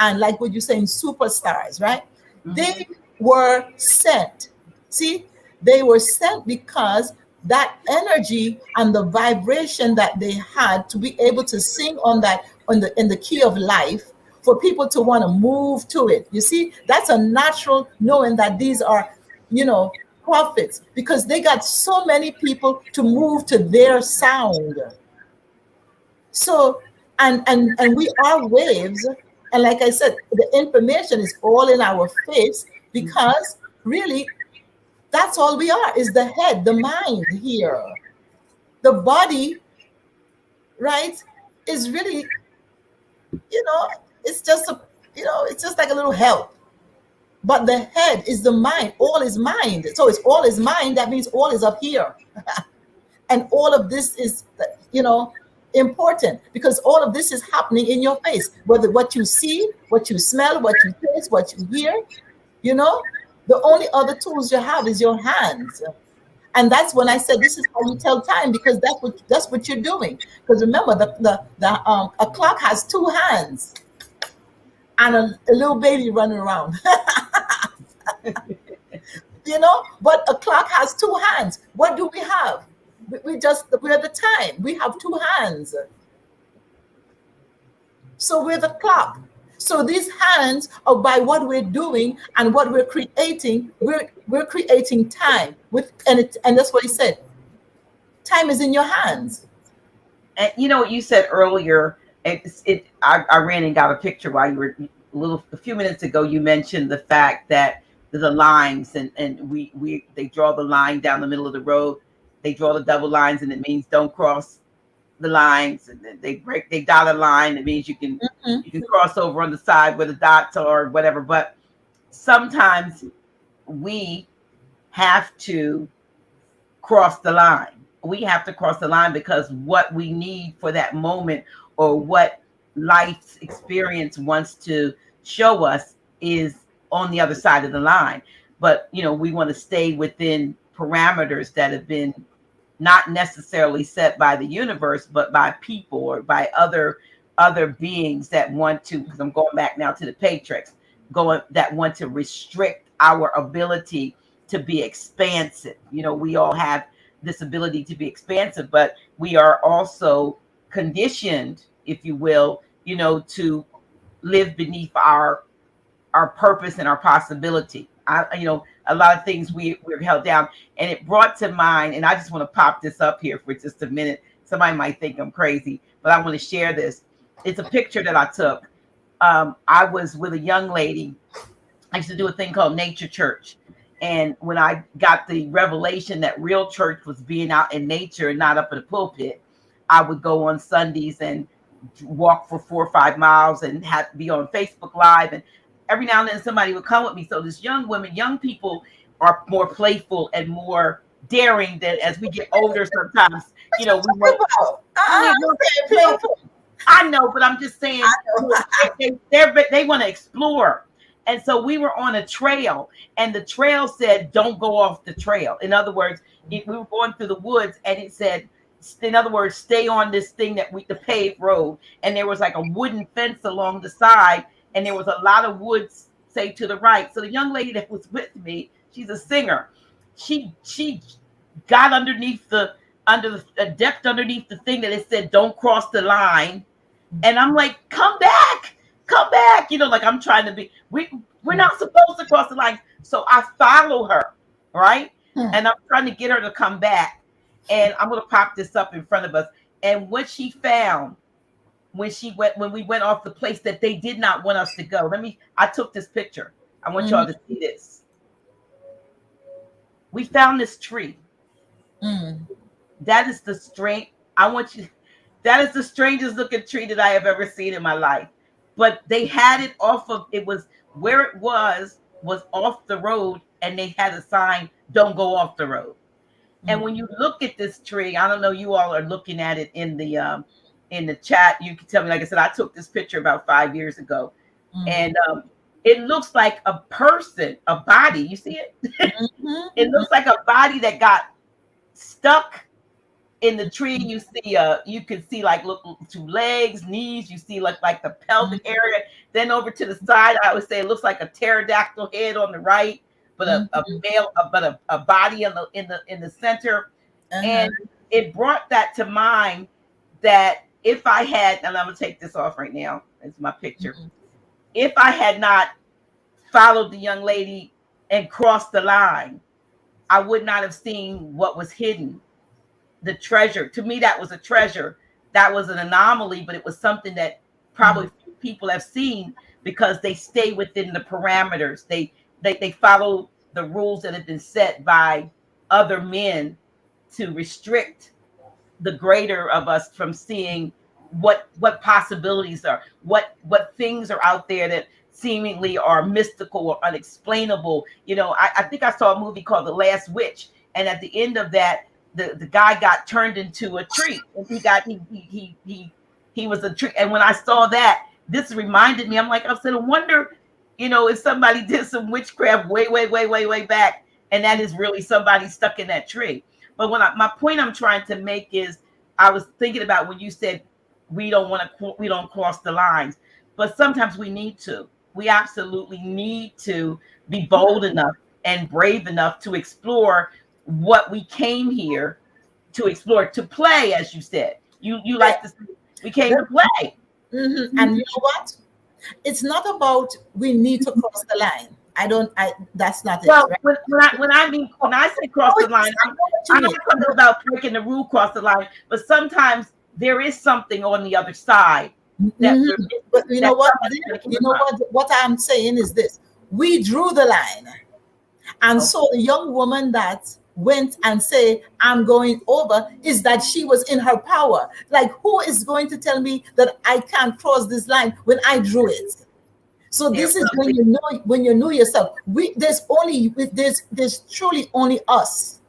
And like what you're saying, superstars, right? Mm-hmm. They were sent. See, they were sent because that energy and the vibration that they had to be able to sing on that in the key of life, for people to want to move to it. You see, that's a natural knowing that these are, prophets, because they got so many people to move to their sound. So, and we are waves. And like I said, the information is all in our face, because really that's all we are, is the head, the mind here. The body, right, is really, it's just it's just like a little help. But the head is the mind. All is mind. So it's all is mind. That means all is up here. And all of this is, important, because all of this is happening in your face. Whether what you see, what you smell, what you taste, what you hear, the only other tools you have is your hands. And that's when I said this is how you tell time, because that's what you're doing. Because remember, a clock has two hands and a little baby running around. But a clock has two hands. What do we have? We're the time. We have two hands. So we're the clock. So these hands are by what we're doing and what we're creating. We're creating time and that's what he said. Time is in your hands. And what you said earlier, I ran and got a picture while you were a few minutes ago. You mentioned the fact that the lines and they draw the line down the middle of the road. They draw the double lines, and it means don't cross the lines. And then they dot a line. It means you can cross over on the side where the dots are, or whatever. But sometimes we have to cross the line. We have to cross the line because what we need for that moment, or what life's experience wants to show us, is on the other side of the line. But we want to stay within parameters that have been not necessarily set by the universe, but by people or by other beings that want to, because I'm going back now to the Patrix, that want to restrict our ability to be expansive. We all have this ability to be expansive, but we are also conditioned, if you will, to live beneath our purpose and our possibility. A lot of things we're held down, and it brought to mind, and I just want to pop this up here for just a minute. Somebody might think I'm crazy, but I want to share this. It's a picture that I took. I was with a young lady. I used to do a thing called Nature Church. And when I got the revelation that real church was being out in nature and not up in the pulpit, I would go on Sundays and walk for 4 or 5 miles and have to be on Facebook Live. And every now and then somebody would come with me. So this young people are more playful and more daring than as we get older sometimes. We want I know, but I'm just saying they want to explore. And so we were on a trail, and the trail said, don't go off the trail. In other words, we were going through the woods, and it said, in other words, stay on this thing the paved road. And there was like a wooden fence along the side, and there was a lot of woods, say, to the right. So the young lady that was with me, she's a singer. She got underneath depth underneath the thing that it said, don't cross the line. And I'm like, come back. Like I'm trying to be, we're not supposed to cross the line. So I follow her, right? And I'm trying to get her to come back. And I'm going to pop this up in front of us. And what she found when we went off the place that they did not want us to go. I took this picture. I want y'all to see this. We found this tree. That is the strength. That is the strangest looking tree that I have ever seen in my life. But they had it where it was off the road, and they had a sign, don't go off the road. And when you look at this tree, I don't know, you all are looking at it in the chat. You can tell me, like I said, I took this picture about 5 years ago, and it looks like a person, a body. You see it? It looks like a body that got stuck in the tree. You can see like look to legs, knees. You see like the pelvic area. Then over to the side, I would say it looks like a pterodactyl head on the right, but a body in the center. And it brought that to mind that if I had, and I'm gonna take this off right now. It's my picture. If I had not followed the young lady and crossed the line, I would not have seen what was hidden. The treasure. To me, that was a treasure. That was an anomaly, but it was something that probably few people have seen because they stay within the parameters. They follow the rules that have been set by other men to restrict the greater of us from seeing what possibilities are, what things are out there that seemingly are mystical or unexplainable. I think I saw a movie called The Last Witch, and at the end of that, the guy got turned into a tree, and he was a tree. And when I saw that, this reminded me. I said, I wonder, if somebody did some witchcraft way back, and that is really somebody stuck in that tree. But my point I'm trying to make is, I was thinking about when you said we don't cross the lines, but sometimes we need to. We absolutely need to be bold enough and brave enough to explore what we came here to explore, to play, as you said. You like to say, we came to play. And you know what? It's not about we need to cross the line. That's not it. Well, right? when I say cross the line, I'm not talking about breaking the rule, cross the line, but sometimes there is something on the other side. But you know what? What I'm saying is this: we drew the line, and so the young woman that went and say, I'm going over, is that she was in her power. Like, who is going to tell me that I can't cross this line when I drew it? So this is when you know yourself. There's truly only us.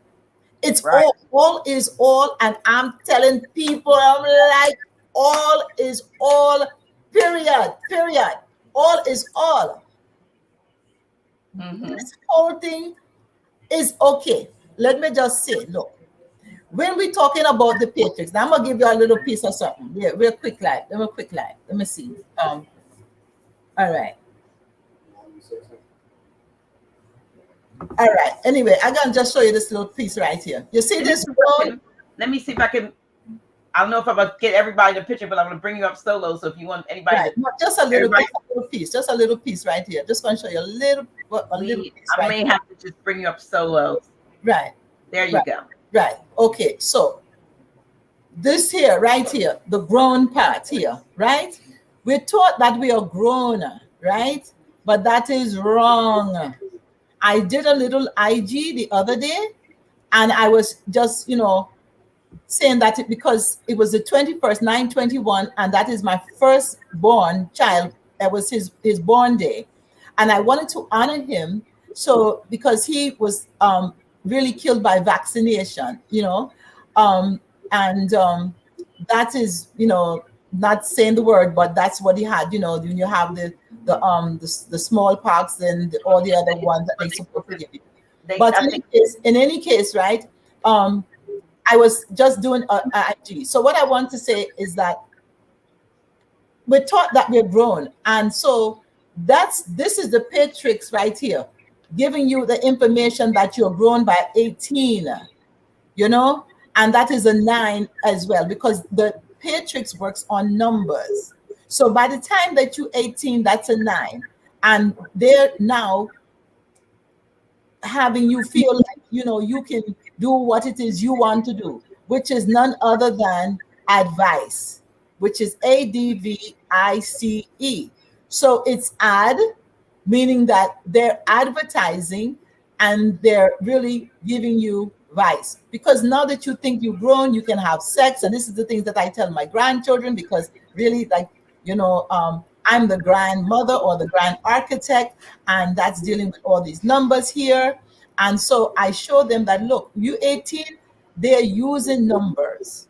It's right. All is all, and I'm telling people, I'm like, all is all, period. All is all. This whole thing is okay. Let me just say, look, when we're talking about the Patriots, now I'm gonna give you a little piece of something. Yeah, real quick live. Let me see. All right. All right. Anyway, I'm gonna just show you this little piece right here. You see this phone? Let me see if I can. I don't know if I'm gonna get everybody the picture, but I'm gonna bring you up solo. So if you want anybody, Right. to, No, just a little, everybody, just a little piece right here. Just gonna show you a little piece. I may have to just bring you up solo. Right. There you go. Right. Okay. So this here, right here, the grown part here, right? We're taught that we are grown, right? But that is wrong. I did a little IG the other day, and I was just, saying that because it was the 21st, 9/21, and that is my firstborn child. That was his born day. And I wanted to honor him. So because he was really killed by vaccination, and that is, not saying the word, but that's what he had. When you have the smallpox and all the other ones that they supposed to give you. But in any case, right? I was just doing a IG. So what I want to say is that we're taught that we're grown, and so this is the Patrix right here, giving you the information that you're grown by 18. And that is a 9 as well, because the Patrix works on numbers. So by the time that you're 18, that's a 9, and they're now having you feel like you can do what it is you want to do, which is none other than advice, which is ADVICE. So it's ad, meaning that they're advertising and they're really giving you advice, because now that you think you've grown, you can have sex. And this is the things that I tell my grandchildren, because really, like, I'm the grandmother or the grand architect, and that's dealing with all these numbers here. And so I show them that, look, you 18, they're using numbers,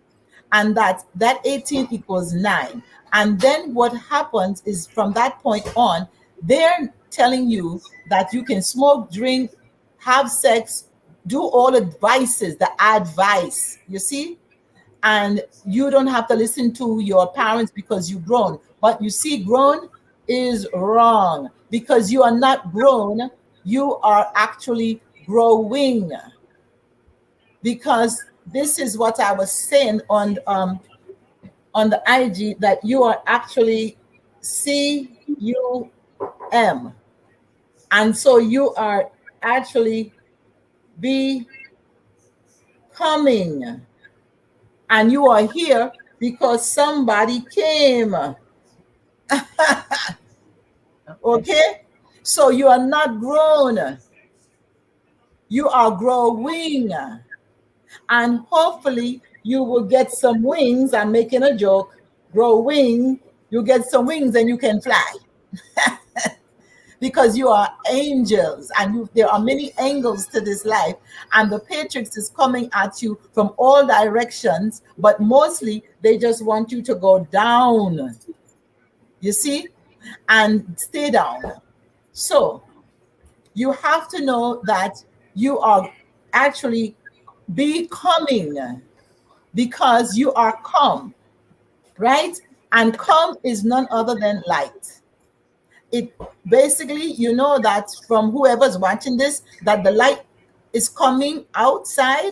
and that 18 equals 9. And then what happens is, from that point on, they're telling you that you can smoke, drink, have sex, do all advices, the advice, you see? And you don't have to listen to your parents because you've grown. But you see, grown is wrong, because you are not grown. You are actually growing. Because this is what I was saying on the IG, that you are actually CUM. And so you are actually becoming. And you are here because somebody came. Okay? So you are not grown. You are growing. And hopefully you will get some wings. I'm making a joke. Growing, you get some wings and you can fly. Because you are angels, and there are many angles to this life, and the Patrix is coming at you from all directions, but mostly they just want you to go down, you see, and stay down. So you have to know that you are actually becoming, because you are come, right? And come is none other than light. It basically, that from whoever's watching this, that the light is coming outside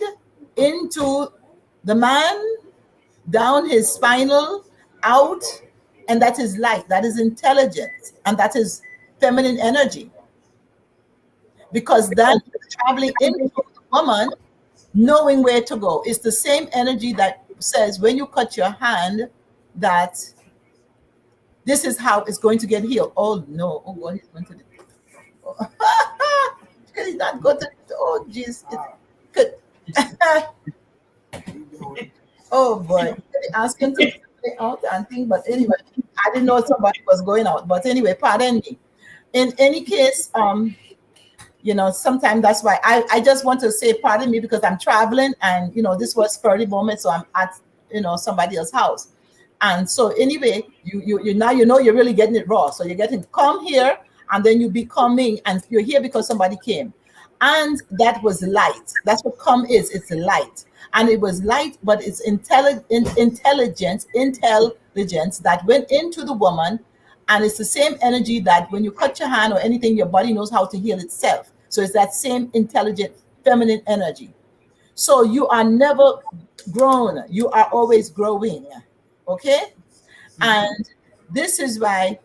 into the man, down his spinal, out, and that is light, that is intelligence, and that is feminine energy. Because that is traveling into the woman, knowing where to go. It's the same energy that says when you cut your hand, that this is how it's going to get healed. Oh no! Oh God, he's going to. He's not going to. Oh jeez, good. Oh boy, ask him to stay out and think. But anyway, I didn't know somebody was going out. But anyway, pardon me. In any case, sometimes that's why I just want to say pardon me, because I'm traveling, and this was 30 moments, so I'm at somebody else's house. And so anyway, you now you're really getting it raw. So you're getting come here, and then you becoming, and you're here because somebody came. And that was light. That's what come is. It's light. And it was light, but it's intelligence that went into the woman. And it's the same energy that when you cut your hand or anything, your body knows how to heal itself. So it's that same intelligent feminine energy. So you are never grown, you are always growing. Okay? And this is why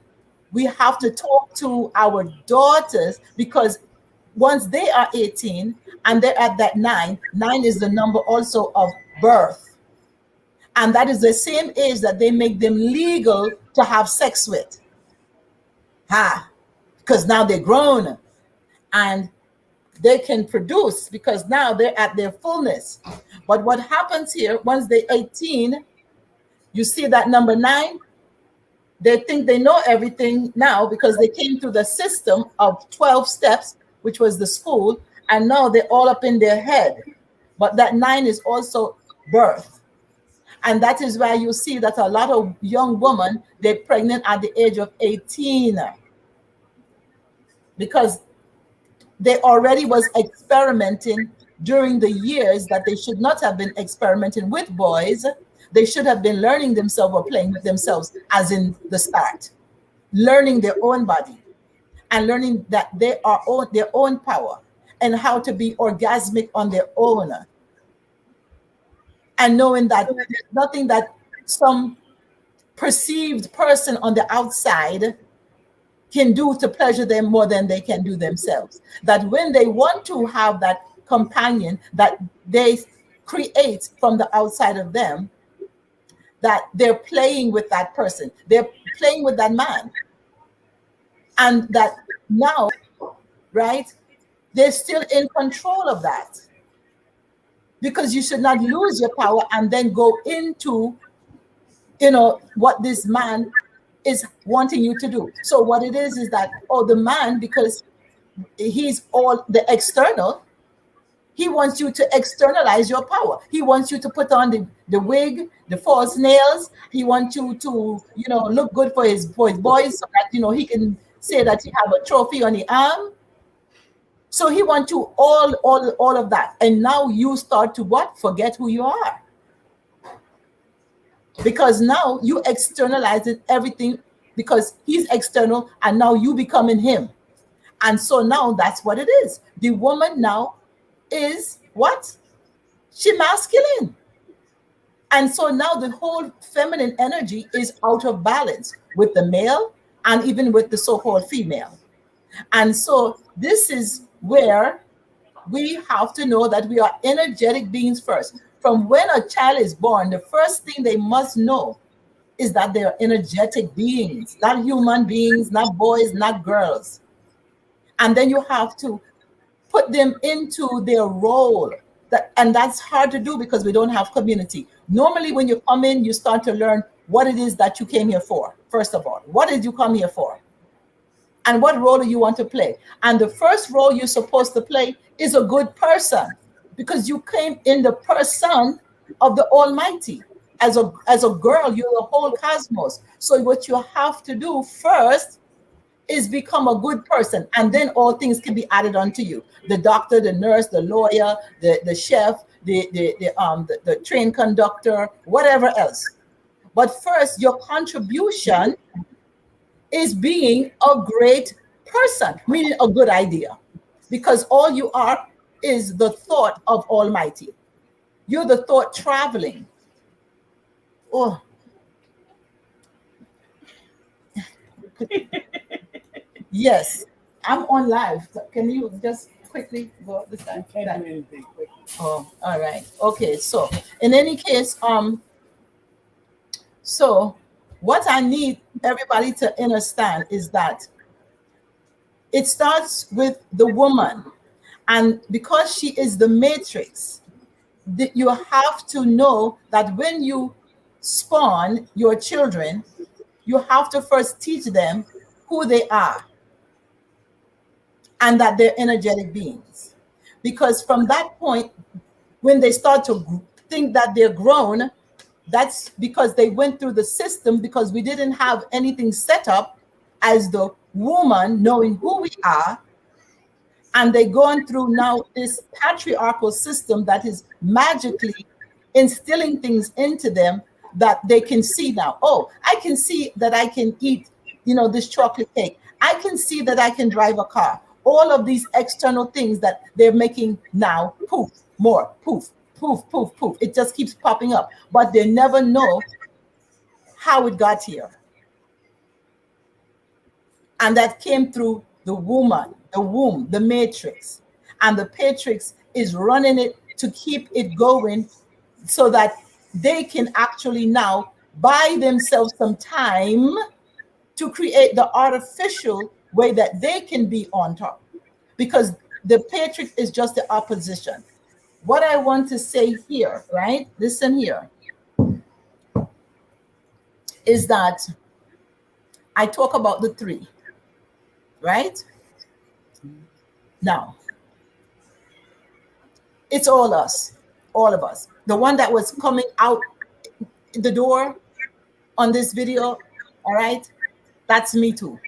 we have to talk to our daughters, because once they are 18 and they're at that nine is the number also of birth. And that is the same age that they make them legal to have sex with. Because now they're grown and they can produce, because now they're at their fullness. But what happens here, once they're 18, you see that number 9, they think they know everything now because they came through the system of 12 steps, which was the school, and now they're all up in their head. But that 9 is also birth. And that is why you see that a lot of young women, they're pregnant at the age of 18, because they already was experimenting during the years that they should not have been experimenting with boys. They should have been learning themselves or playing with themselves, as in the start, learning their own body and learning that they are their own power and how to be orgasmic on their own. And knowing that there's nothing that some perceived person on the outside can do to pleasure them more than they can do themselves. That when they want to have that companion that they create from the outside of them, that they're playing with that person, they're playing with that man. And that now, right, they're still in control of that. Because you should not lose your power and then go into, what this man is wanting you to do. So what it is that, the man, because he's all the external, he wants you to externalize your power. He wants you to put on the wig, the false nails. He wants you to, look good for his boys so that, he can say that you have a trophy on the arm. So he wants you all of that. And now you start to what? Forget who you are. Because now you externalized everything, because he's external and now you becoming him. And so now that's what it is. The woman now is what? She masculine. And so now the whole feminine energy is out of balance with the male and even with the so-called female. And so this is where we have to know that we are energetic beings first. From when a child is born, the first thing they must know is that they are energetic beings, not human beings, not boys, not girls. And then you have to put them into their role. And that's hard to do because we don't have community. Normally, when you come in, you start to learn what it is that you came here for. First of all, what did you come here for? And what role do you want to play? And the first role you're supposed to play is a good person, because you came in the person of the Almighty. As a girl, you're the whole cosmos. So what you have to do first is become a good person, and then all things can be added onto you. The doctor, the nurse, the lawyer, the chef, the train conductor, whatever else. But first, your contribution is being a great person, meaning a good idea, because all you are is the thought of Almighty. You're the thought traveling. Oh. Yes, I'm on live. Can you just quickly go this time? Can't do anything quick. Oh, all right. Okay, so in any case, so what I need everybody to understand is that it starts with the woman. And because she is the matrix, you have to know that when you spawn your children, you have to first teach them who they are and that they're energetic beings. Because from that point, when they start to think that they're grown, that's because they went through the system, because we didn't have anything set up as the woman knowing who we are. And they're going through now this patriarchal system that is magically instilling things into them that they can see now. Oh, I can see that I can eat, this chocolate cake. I can see that I can drive a car. all of these external things that they're making now, poof, more, poof, poof, poof, poof. It just keeps popping up, but they never know how it got here. And that came through the woman, the womb, the matrix. And the Patrix is running it to keep it going so that they can actually now buy themselves some time to create the artificial way that they can be on top. Because the Patrix is just the opposition. What I want to say here, right? Listen here, is that I talk about the three, right? Now, it's all us, all of us. The one that was coming out the door on this video, all right? That's me too.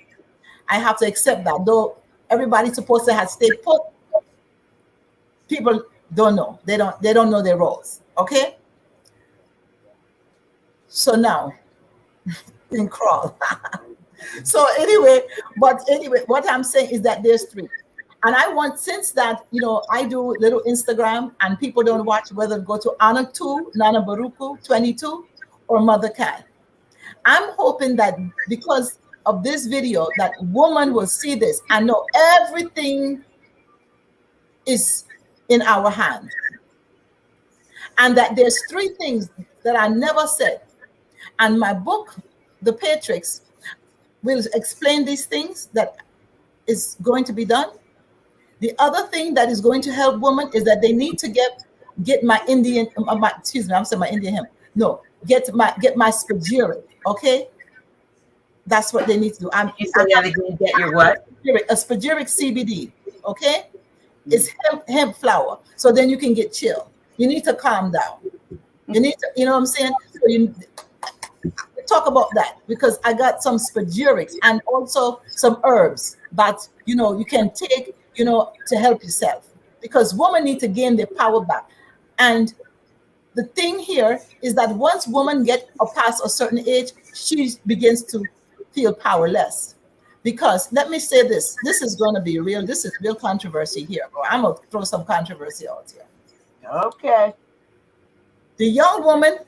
I have to accept that. Though everybody's supposed to have stayed put, people don't know. They don't know their roles. Okay? So now, in crawl. So anyway, what I'm saying is that there's three. And I want, since that, I do little Instagram and people don't watch, whether go to Anna 2, Nana Baruku 22, or Mother Khai. I'm hoping that because of this video, that woman will see this and know everything is in our hands. And that there's three things that I never said. And my book, The Patrix, will explain these things that is going to be done. The other thing that is going to help women is that they need to get my Indian, excuse me, I'm saying my Indian hemp. No, get my spagyric, okay? That's what they need to do. You said that again, get your what? A spagyric CBD, okay? It's hemp flower. So then you can get chill. You need to calm down. You need to, you know what I'm saying? So talk about that, because I got some spagyrics and also some herbs that, you can take, to help yourself, because women need to gain their power back. And the thing here is that once women get past a certain age, she begins to feel powerless. Because let me say this is going to be real. This is real controversy here. I'm going to throw some controversy out here. Okay. The young woman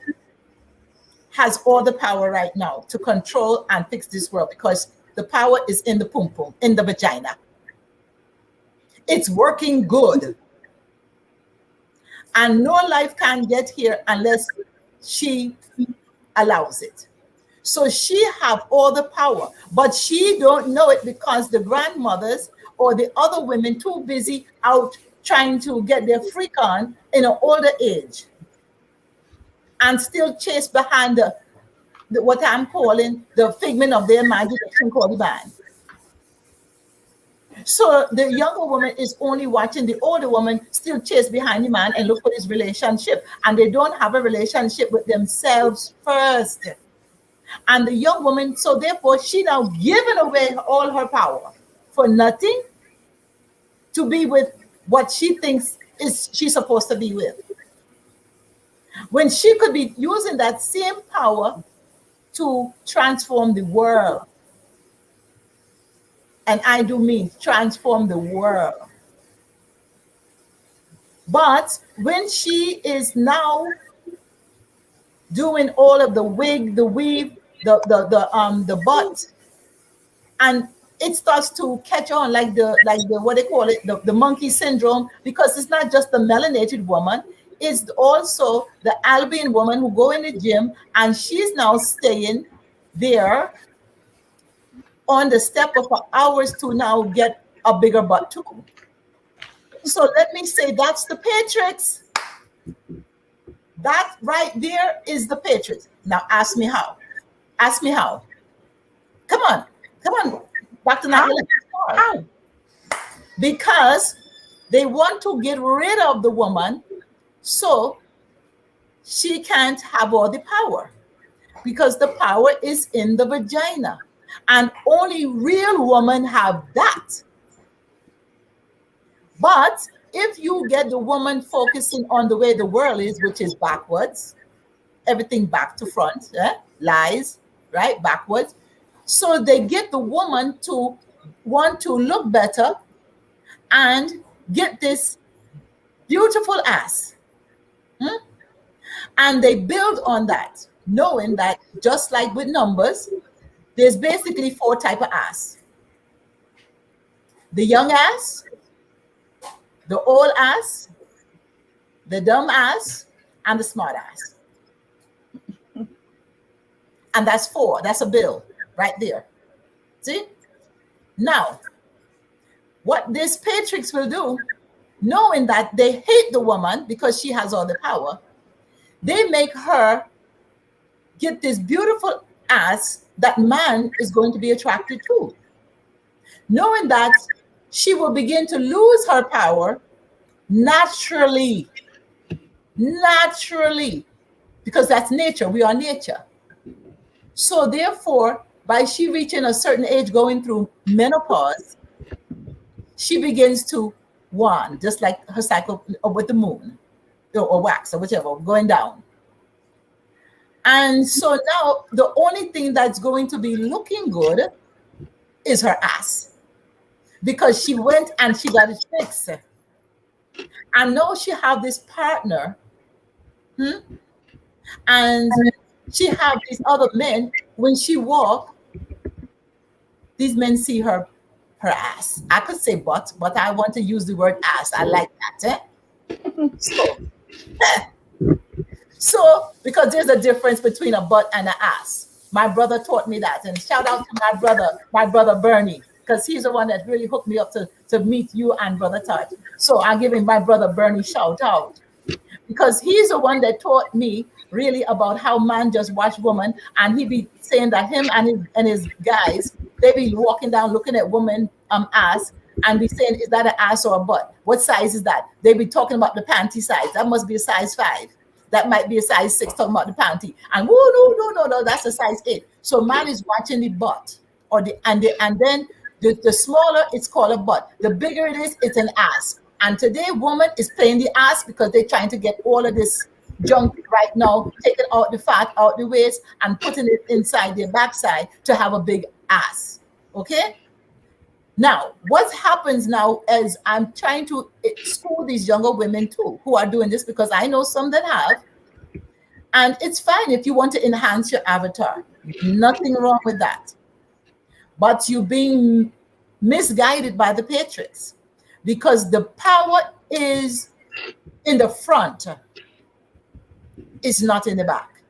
has all the power right now to control and fix this world, because the power is in the pum pum, in the vagina. It's working good. And no life can get here unless she allows it. So she have all the power, but she don't know it because the grandmothers or the other women too busy out trying to get their freak on in an older age and still chase behind the what I'm calling the figment of their imagination called the band. So the younger woman is only watching the older woman still chase behind the man and look for his relationship. And they don't have a relationship with themselves first. And the young woman, so therefore she now given away all her power for nothing to be with what she thinks is she's supposed to be with. When she could be using that same power to transform the world. And I do mean transform the world. But when she is now doing all of the wig, the weave, the butt, and it starts to catch on like the what they call it, the monkey syndrome, because it's not just the melanated woman, it's also the Albion woman who go in the gym and she's now staying there on the step of her hours to now get a bigger butt too. So let me say that's the Patriots. That right there is the Patriots. Now ask me how. Ask me how. Come on, Dr. Nahila. How? Because they want to get rid of the woman so she can't have all the power. Because the power is in the vagina. And only real women have that. But if you get the woman focusing on the way the world is, which is backwards, everything back to front, lies, right, backwards. So they get the woman to want to look better and get this beautiful ass. And they build on that, knowing that just like with numbers, there's basically 4 type of ass: the young ass, the old ass, the dumb ass, and the smart ass. And that's 4. That's a bill right there. See? Now, what this Patrix will do, knowing that they hate the woman because she has all the power, they make her get this beautiful ass that man is going to be attracted to. Knowing that she will begin to lose her power naturally, because that's nature. We are nature. So therefore, by she reaching a certain age, going through menopause, she begins to wane, just like her cycle with the moon, or wax, or whichever, going down. And so now the only thing that's going to be looking good is her ass, because she went and she got it fixed. And now she have this partner, and she have these other men. When she walk, these men see her ass. I could say butt, but I want to use the word ass. I like that. So, because there's a difference between a butt and an ass. My brother taught me that. And shout out to my brother Bernie, because he's the one that really hooked me up to meet you and Brother Todd. So I'm giving my brother Bernie shout out, because he's the one that taught me really about how man just watch woman, and he be saying that him and his guys, they be walking down looking at woman ass and be saying, is that an ass or a butt? What size is that? They be talking about the panty size. That must be a size 5. That might be a size 6, talking about the panty. And no, that's a size 8. So man is watching the butt, and then the smaller it's called a butt. The bigger it is, it's an ass. And today woman is playing the ass because they're trying to get all of this junk right now, taking out the fat out the waist and putting it inside their backside to have a big ass. Okay? Now, what happens now is I'm trying to school these younger women too who are doing this, because I know some that have. And it's fine if you want to enhance your avatar. Nothing wrong with that. But you're being misguided by the Patriots, because the power is in the front. It's not in the back.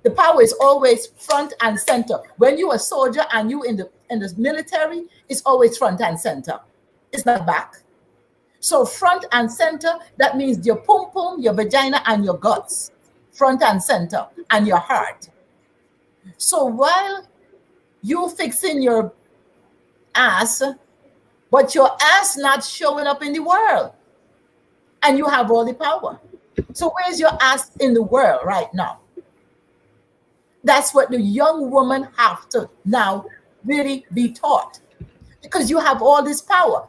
The power is always front and center. When you're a soldier and you in the military, it's always front and center. It's not back. So front and center, that means your pum pum, your vagina, and your guts. Front and center, and your heart. So while you fixing your ass, but your ass not showing up in the world, and you have all the power. So where's your ass in the world right now? That's what the young woman have to now really be taught, because you have all this power.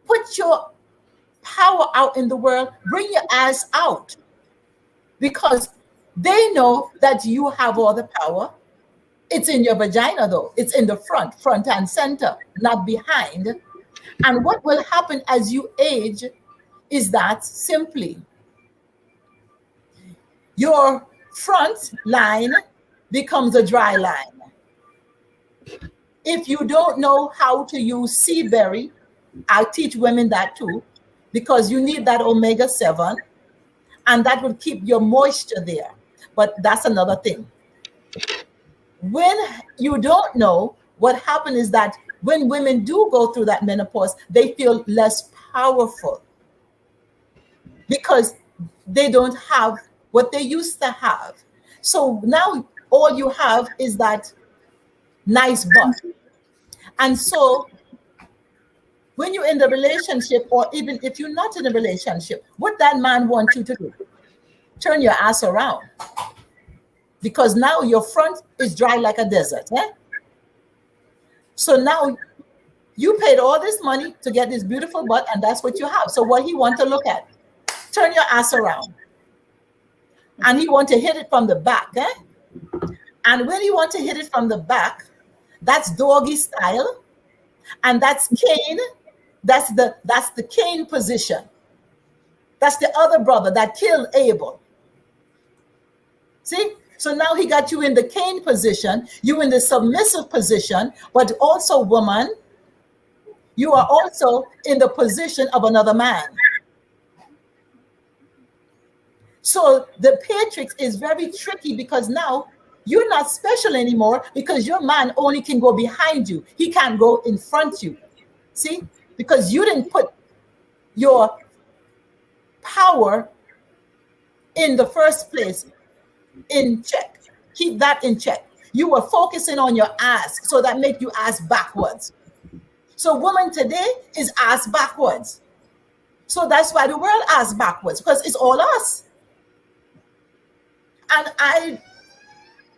Put your power out in the world. Bring your ass out, because they know that you have all the power. It's in your vagina, though. It's in the front and center, not behind. And what will happen as you age is that simply your front line becomes a dry line. If you don't know how to use sea berry, I teach women that too, because you need that omega-7, and that will keep your moisture there. But that's another thing. When you don't know, what happens is that when women do go through that menopause, they feel less powerful, because they don't have what they used to have. So now all you have is that nice butt. And so when you're in the relationship, or even if you're not in a relationship, what that man wants you to do, turn your ass around, because now your front is dry like a desert. So now you paid all this money to get this beautiful butt, and that's what you have. So what he wants to look at, turn your ass around. And he wants to hit it from the back. And when you want to hit it from the back, that's doggy style, and that's cane That's the Cain position. That's the other brother that killed Abel. See? So now he got you in the Cain position, you in the submissive position, but also, woman, you are also in the position of another man. So the Patrix is very tricky because now you're not special anymore because your man only can go behind you. He can't go in front of you. See? Because you didn't put your power in the first place in check. Keep that in check. You were focusing on your ask, so that make you ask backwards. So woman today is asked backwards. So that's why the world asks backwards, because it's all us. And I,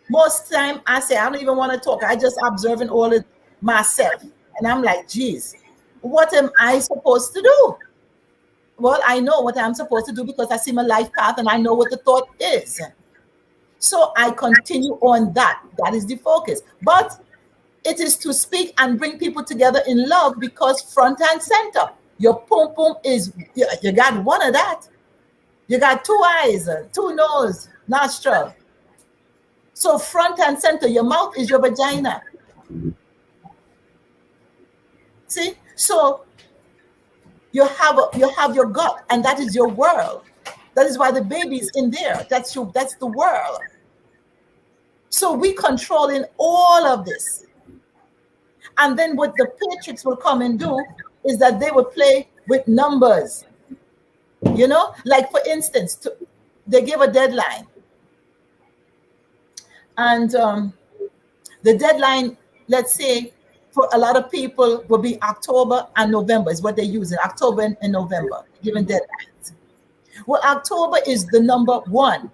most time I say, I don't even want to talk. I just observing all it myself. And I'm like, geez, what am I supposed to do? Well, I know what I'm supposed to do because I see my life path and I know what the thought is. So I continue on that. That is the focus. But it is to speak and bring people together in love, because front and center, your pum pum is, you got one of that. You got two eyes, two nose, nostril. So front and center, your mouth is your vagina. See? So you have your gut, and that is your world. That is why the baby's in there. That's the world. So we controlling all of this. And then what the Patriots will come and do is that they will play with numbers. You know, like for instance, they give a deadline. And the deadline, let's say, for a lot of people will be October and November is what they use in October and November, given deadlines. Well, October is the number 1.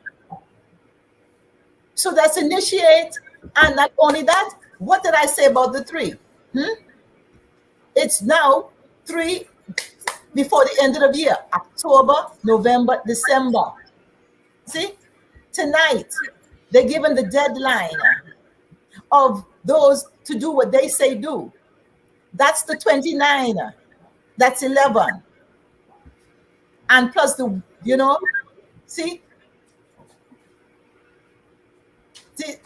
So that's initiate. And not only that, what did I say about the 3? It's now 3 before the end of the year. October, November, December. See? Tonight, they're given the deadline of those to do what they say do. That's the 29. That's 11. And plus the, see,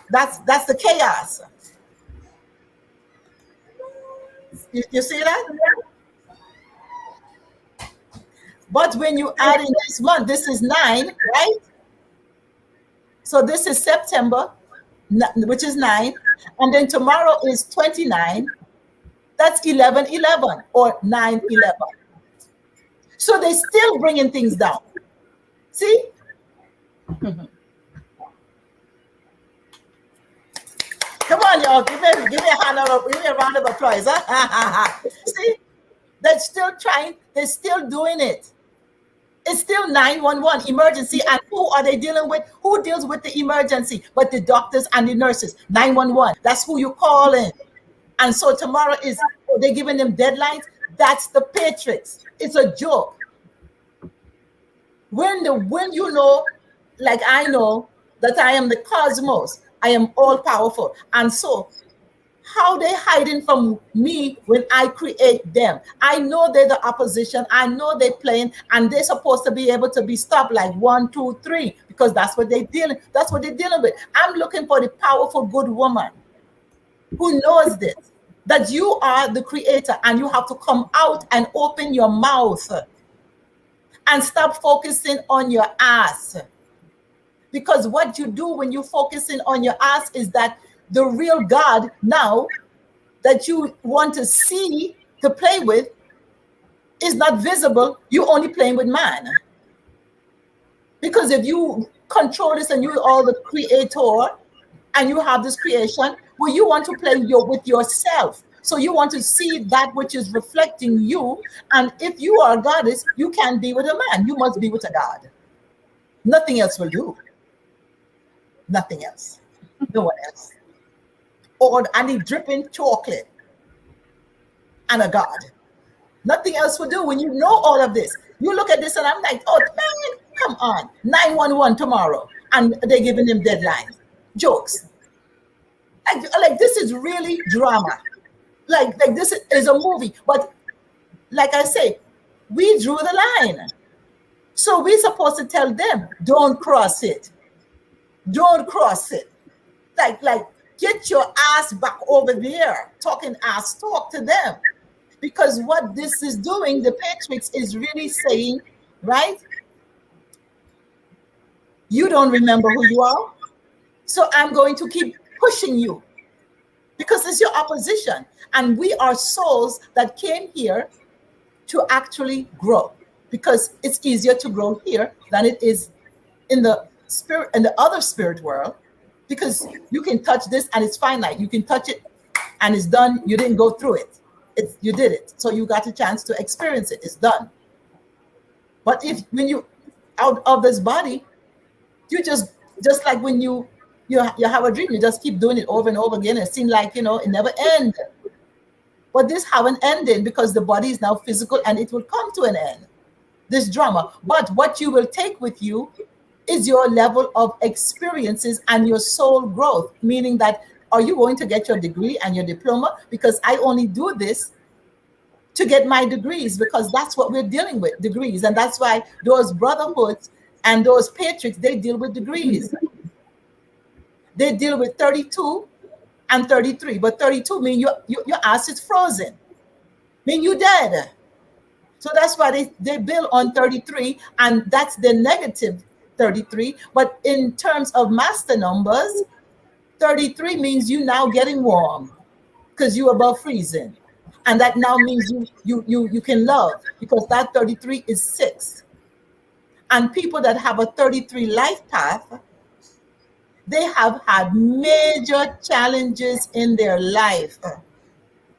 that's the chaos. You see that? But when you add in this month, this is 9, right? So this is September, which is 9. And then tomorrow is 29. That's 11/11 or 9/11. So they're still bringing things down. See? Come on, y'all. Give me a round of applause. See? They're still trying. They're still doing it. It's still 911 emergency. And who are they dealing with? Who deals with the emergency? But the doctors and the nurses. 911. That's who you call in. And so tomorrow is, they're giving them deadlines. That's the Patriots. It's a joke. When you know, like I know, that I am the cosmos, I am all powerful. And so how they hiding from me when I create them? I know they're the opposition. I know they're playing, and they're supposed to be able to be stopped like 1, 2, 3, because that's what they're dealing with. I'm looking for the powerful good woman who knows this, that you are the creator and you have to come out and open your mouth and stop focusing on your ass. Because what you do when you're focusing on your ass is that the real God now that you want to see, to play with, is not visible. You're only playing with man. Because if you control this and you're all the creator and you have this creation, well, you want to play with yourself. So you want to see that which is reflecting you. And if you are a goddess, you can't be with a man. You must be with a God. Nothing else will do. Nothing else. No one else. Or I need dripping chocolate and a God. Nothing else will do when you know all of this. You look at this and I'm like, oh man, come on. 911 tomorrow. And they're giving them deadlines. Jokes. Like this is really drama. Like this is a movie. But like I say, we drew the line. So we're supposed to tell them, don't cross it. Don't cross it. Like, get your ass back over there. Talking ass talk to them. Because what this is doing, the Patrix is really saying, right? You don't remember who you are. So I'm going to keep pushing you because it's your opposition. And we are souls that came here to actually grow, because it's easier to grow here than it is in the spirit, in the other spirit world, because you can touch this and it's finite. You can touch it and it's done. You didn't go through it. You did it. So you got a chance to experience it. It's done. But when you out of this body, you just like when you have a dream, you just keep doing it over and over again. It seems like, it never ends. But this haven't ended because the body is now physical and it will come to an end, this drama. But what you will take with you is your level of experiences and your soul growth, meaning that, are you going to get your degree and your diploma? Because I only do this to get my degrees, because that's what we're dealing with, degrees. And that's why those brotherhoods and those Patriots, they deal with degrees. They deal with 32 and 33. But 32 means your ass is frozen. Mean you dead. So that's why they build on 33, and that's the negative 33. But in terms of master numbers, 33 means you now getting warm because you above freezing. And that now means you can love, because that 33 is 6. And people that have a 33 life path, they have had major challenges in their life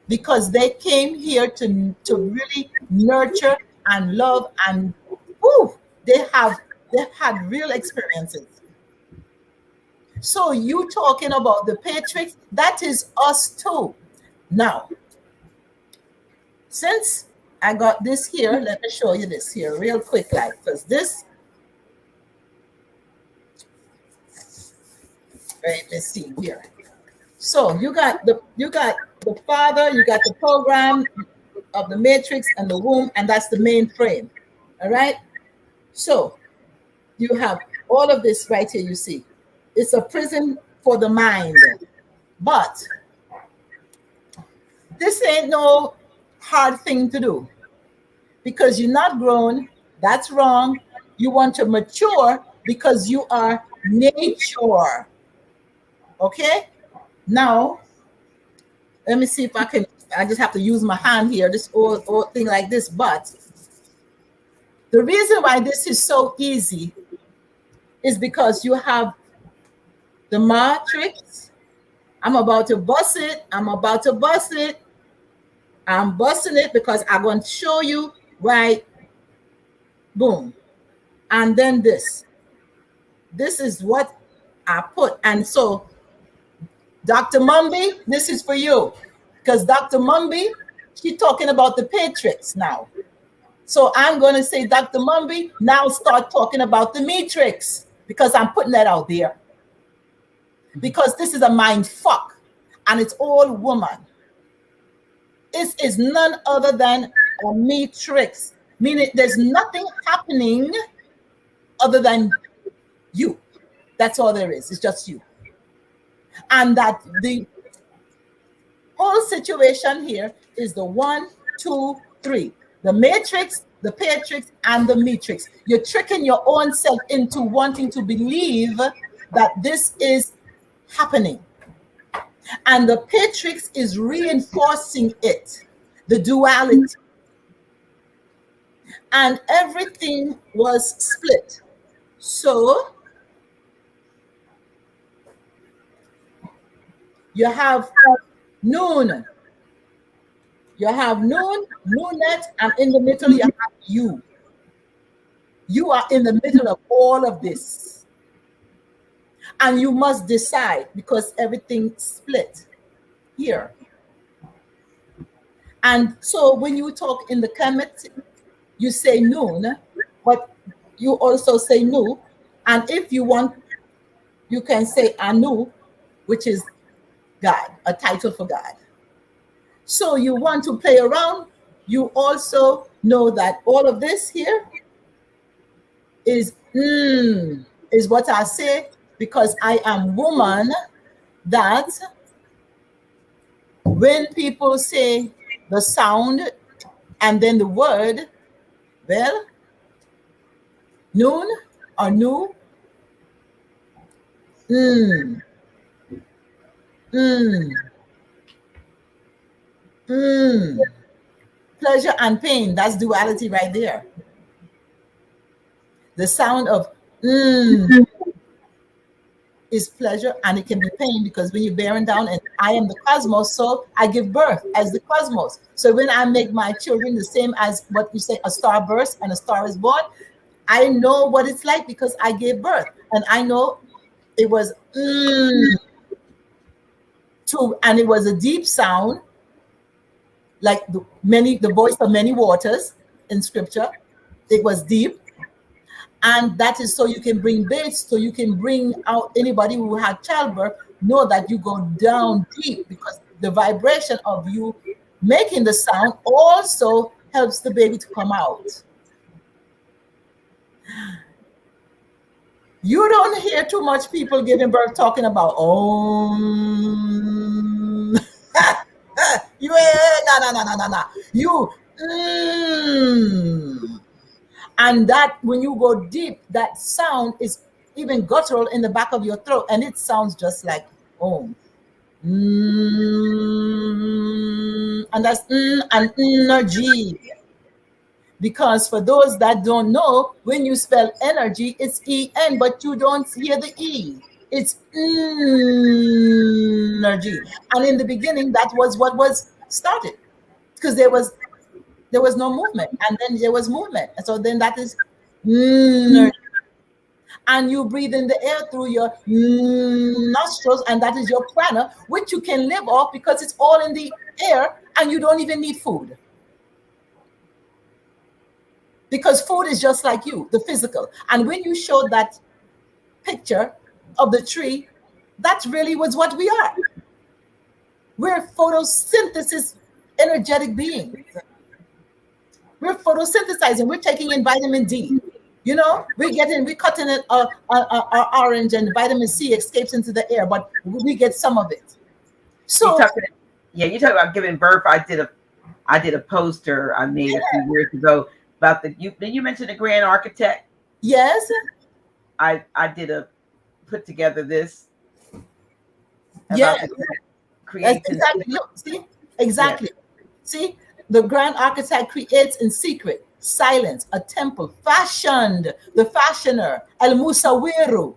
because they came here to really nurture and love, and they've had real experiences. So you talking about the Patriots, that is us too. Now, since I got this here, let me show you this here real quick, like, because this, right, let's see here. So you got the father, you got the program of the matrix and the womb, and that's the main frame. All right. So you have all of this right here. You see, it's a prison for the mind, but this ain't no hard thing to do, because you're not grown. That's wrong. You want to mature because you are nature. Okay. Now, let me see if I can. I just have to use my hand here. This old thing like this. But the reason why this is so easy is because you have the matrix. I'm about to bust it. I'm busting it because I'm going to show you, right? Boom. And then this. This is what I put. And so, Dr. Mumby, this is for you. Because Dr. Mumby, she's talking about the Patriots now. So I'm going to say, Dr. Mumby, now start talking about the matrix, because I'm putting that out there. Because this is a mind fuck, and it's all woman. This is none other than a matrix, meaning there's nothing happening other than you. That's all there is. It's just you. And that the whole situation here is the 1, 2, 3. The matrix, the Patrix, and the matrix. You're tricking your own self into wanting to believe that this is happening. And the Patrix is reinforcing it, the duality. And everything was split. So you have noon. You have noon, noonet, and in the middle you have you. You are in the middle of all of this. And you must decide, because everything split here. And so when you talk in the Kemet, you say noon, but you also say nu. And if you want, you can say Anu, which is God, a title for God. So you want to play around you also know that all of this here is is what I say because I am woman, that when people say the sound and then the word, well, noon or new, mm, mm, mm. Pleasure and pain, that's duality right there. The sound of is pleasure, and it can be pain because when you're bearing down, and I am the cosmos, so I give birth as the cosmos. So when I make my children the same as what you say, a star bursts and a star is born, I know what it's like because I gave birth, and I know it was and it was a deep sound, like the voice of many waters in scripture. It was deep. And that is so you can bring babes, so you can bring out anybody who had childbirth, know that you go down deep because the vibration of you making the sound also helps the baby to come out. You don't hear too much people giving birth talking about, you no. You and that when you go deep, that sound is even guttural in the back of your throat, and it sounds just like and that's and energy. Because for those that don't know, when you spell energy, it's en, but you don't hear the e. It's energy, and in the beginning, that was what was started, because there was no movement, and then there was movement, and so then that is and you breathe in the air through your nostrils, and that is your prana, which you can live off because it's all in the air, and you don't even need food, because food is just like you, the physical. And when you showed that picture of the tree, that really was what we are. We're photosynthesis energetic beings. We're photosynthesizing. We're taking in vitamin D. You know, we're cutting it our orange, and vitamin C escapes into the air, but we get some of it. So you talk about giving birth. I did a poster I made a few years ago about you mentioned the grand architect. Yes. I put together this. Yeah. Exactly. Look, see? Exactly. Yeah. See? The grand architect creates in secret, silence, a temple fashioned, the fashioner, al musawiru.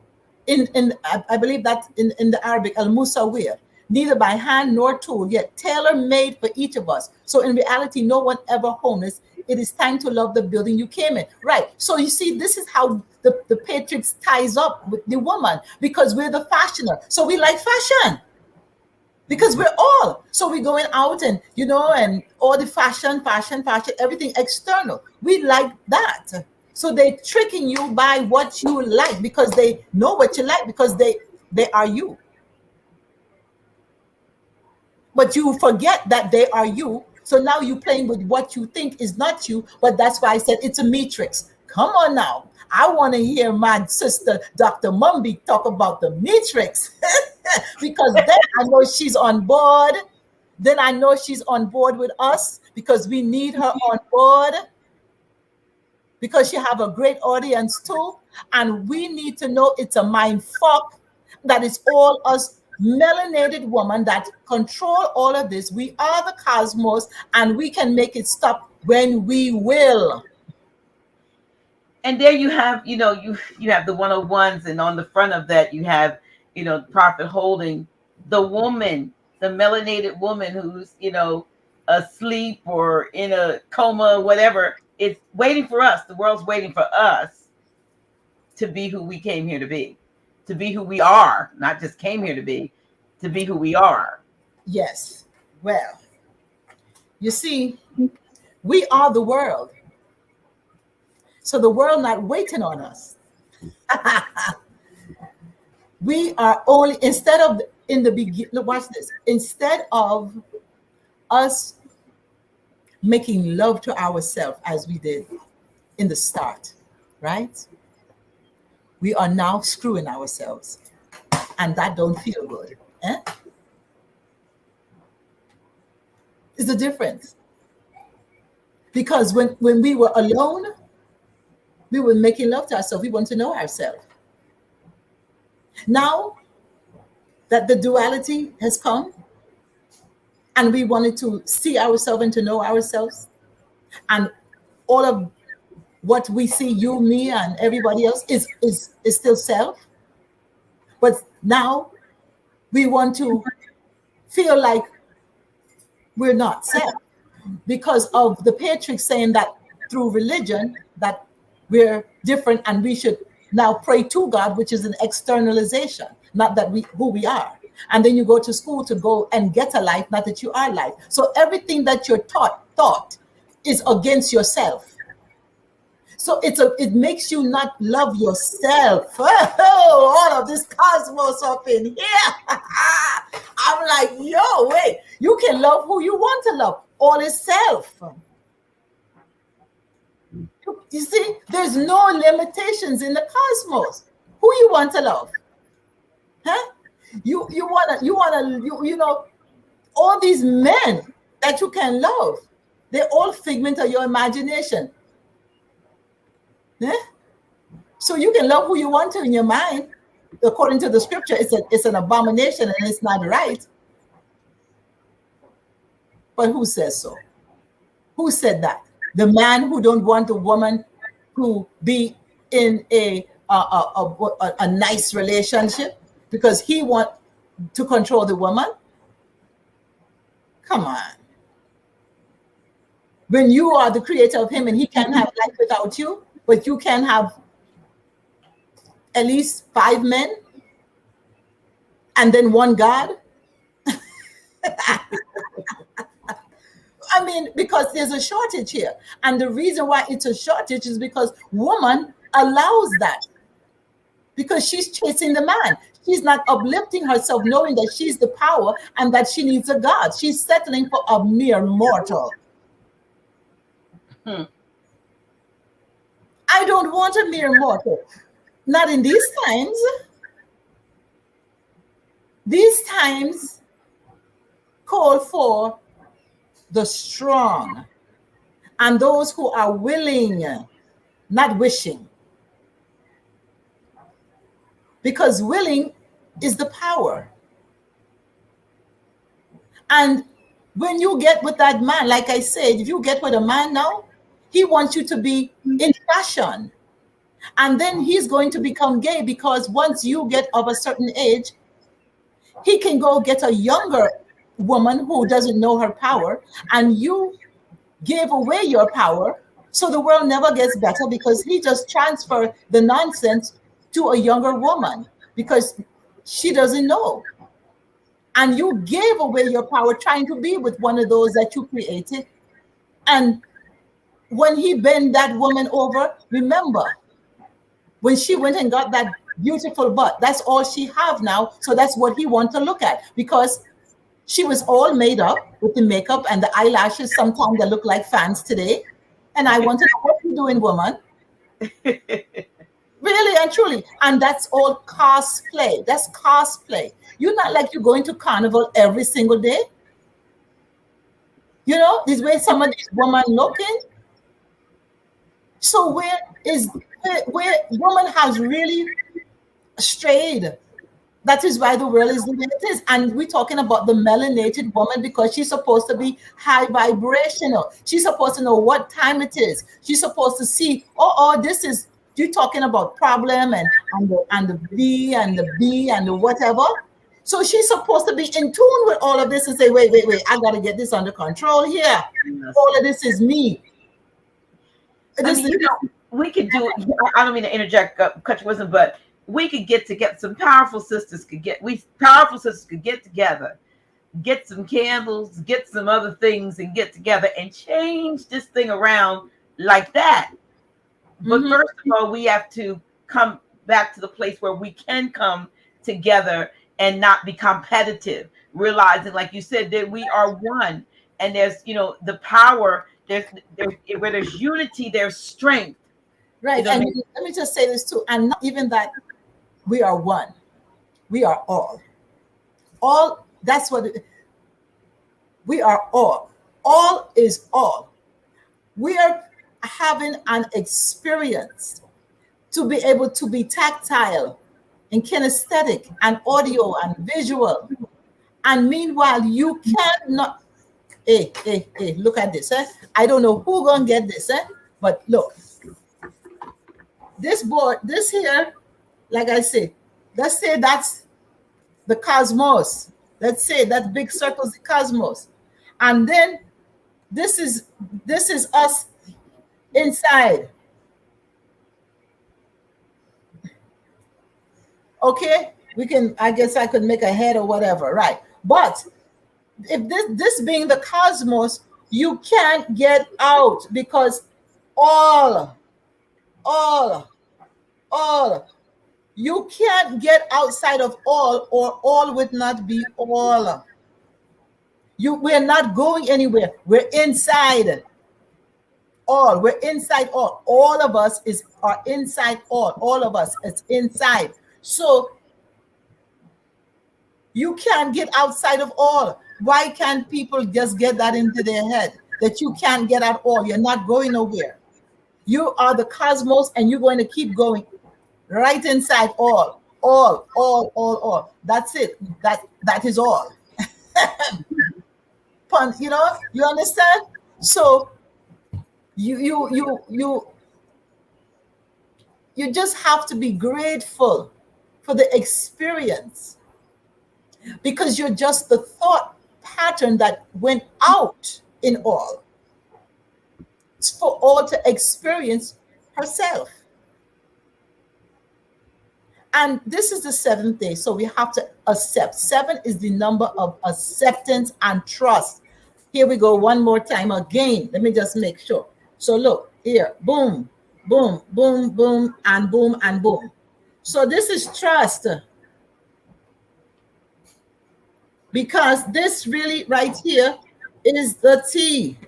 I believe that in the Arabic, al musawir, neither by hand nor tool, yet tailor made for each of us. So in reality, no one ever homeless. It is time to love the building you came in. Right. So you see, this is how the Patrix ties up with the woman, because we're the fashioner. So we like fashion. Because we're all, so we're going out and, and all the fashion, everything external. We like that. So they're tricking you by what you like, because they know what you like, because they are you. But you forget that they are you. So now you're playing with what you think is not you. But that's why I said it's a matrix. Come on now. I want to hear my sister, Dr. Mumby, talk about the matrix. Because then I know she's on board. Then I know she's on board with us, because we need her on board, because she have a great audience too. And we need to know it's a mind fuck, that it's all us melanated women that control all of this. We are the cosmos, and we can make it stop when we will. And there you have, you have the 101s, and on the front of that you have, the prophet holding the woman, the melanated woman who's, asleep or in a coma, whatever. It's waiting for us. The world's waiting for us to be who we came here to be who we are, not just came here to be who we are. Yes. Well, you see, we are the world. So the world not waiting on us. We are only, instead of in the beginning, watch this, instead of us making love to ourselves as we did in the start, right? We are now screwing ourselves, and that don't feel good. Eh? It's a difference. Because when we were alone, we were making love to ourselves. We want to know ourselves. Now that the duality has come and we wanted to see ourselves and to know ourselves, and all of what we see, you, me, and everybody else is still self. But now we want to feel like we're not self because of the Patriots saying that through religion that we're different and we should now pray to God, which is an externalization, not that who we are. And then you go to school to go and get a life, not that you are life. So everything that you're taught is against yourself. So it makes you not love yourself. Oh, all of this cosmos up in here. I'm like, yo, wait, you can love who you want to love. All is self. You see, there's no limitations in the cosmos. Who you want to love? Huh? You know, all these men that you can love, they're all figment of your imagination. Yeah? So you can love who you want to in your mind. According to the scripture, it's an abomination and it's not right. But who says so? Who said that? The man who don't want a woman to be in a nice relationship because he want to control the woman? Come on. When you are the creator of him and he can't have life without you, but you can have at least 5 men and then one God. I mean, because there's a shortage here. And the reason why it's a shortage is because woman allows that. Because she's chasing the man. She's not uplifting herself, knowing that she's the power and that she needs a God. She's settling for a mere mortal. I don't want a mere mortal. Not in these times. These times call for the strong and those who are willing, not wishing. Because willing is the power. And when you get with that man, like I said, if you get with a man now, he wants you to be in fashion. And then he's going to become gay because once you get of a certain age, he can go get a younger woman who doesn't know her power, and you gave away your power. So the world never gets better because he just transferred the nonsense to a younger woman because she doesn't know. And you gave away your power trying to be with one of those that you created. And when he bent that woman over, remember, when she went and got that beautiful butt, that's all she have now. So that's what he wants to look at because she was all made up with the makeup and the eyelashes. Sometimes they look like fans today. And I want to know what you doing, woman. Really and truly. And that's all cosplay. That's cosplay. You're not like you're going to carnival every single day. You know, this way some of these women looking. So where woman has really strayed. That is why the world is the way it is. And we're talking about the melanated woman because she's supposed to be high vibrational. She's supposed to know what time it is. She's supposed to see, this is, you're talking about problem and the V and the B and the whatever. So she's supposed to be in tune with all of this and say, wait, I got to get this under control here. Yes. All of this is me. We could do, I don't mean to interject, cut your wisdom, but we could get together. Some powerful sisters could get together, get some candles, get some other things, and get together and change this thing around like that. But first of all, we have to come back to the place where we can come together and not be competitive, realizing, like you said, that we are one, and there's, the power where there's unity, there's strength. Right. And let me just say this too. And not even that we are one. We are all. All, that's what we are all. All is all. We are having an experience to be able to be tactile and kinesthetic and audio and visual. And meanwhile, you cannot, hey, look at this. I don't know who gonna get this, but look. This board, this here, like I say, let's say that's the cosmos. Let's say that big circle's the cosmos. And then this is us inside. Okay, we can, I guess I could make a head or whatever, right? But if this being the cosmos, you can't get out because all, you can't get outside of all, or all would not be all. We're not going anywhere. We're inside all. We're inside all. All of us are inside all. All of us, it's inside. So you can't get outside of all. Why can't people just get that into their head that you can't get at all? You're not going nowhere. You are the cosmos, and you're going to keep going right inside all. That's it. That is all. Pun, you know, you understand? So you just have to be grateful for the experience, because you're just the thought pattern that went out in all. It's for all to experience herself. And this is the seventh day, so we have to accept. 7 is the number of acceptance and trust. Here we go one more time again. Let me just make sure. So look here, boom, boom, boom, boom, and boom, and boom. So this is trust. Because this really right here is the T.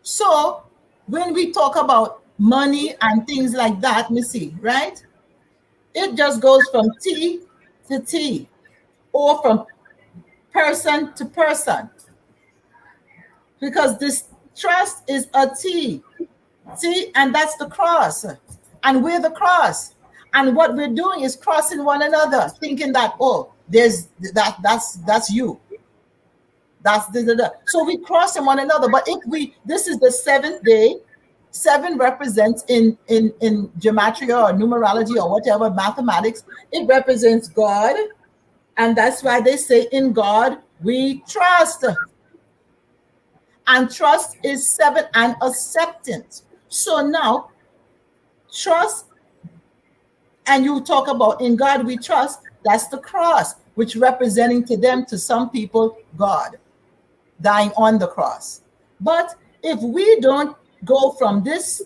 So when we talk about money and things like that, let me see, right? It just goes from T to T, or from person to person. Because this trust is a T. T, and that's the cross. And we're the cross. And what we're doing is crossing one another, thinking that, oh, that's you. That's the. So we cross one another. But if this is the 7th day. 7 represents in gematria or numerology or whatever, mathematics, it represents God. And that's why they say in God we trust. And trust is 7, and acceptance. So now trust, and you talk about in God we trust, that's the cross, which representing to them, to some people, God dying on the cross. But if we don't go from this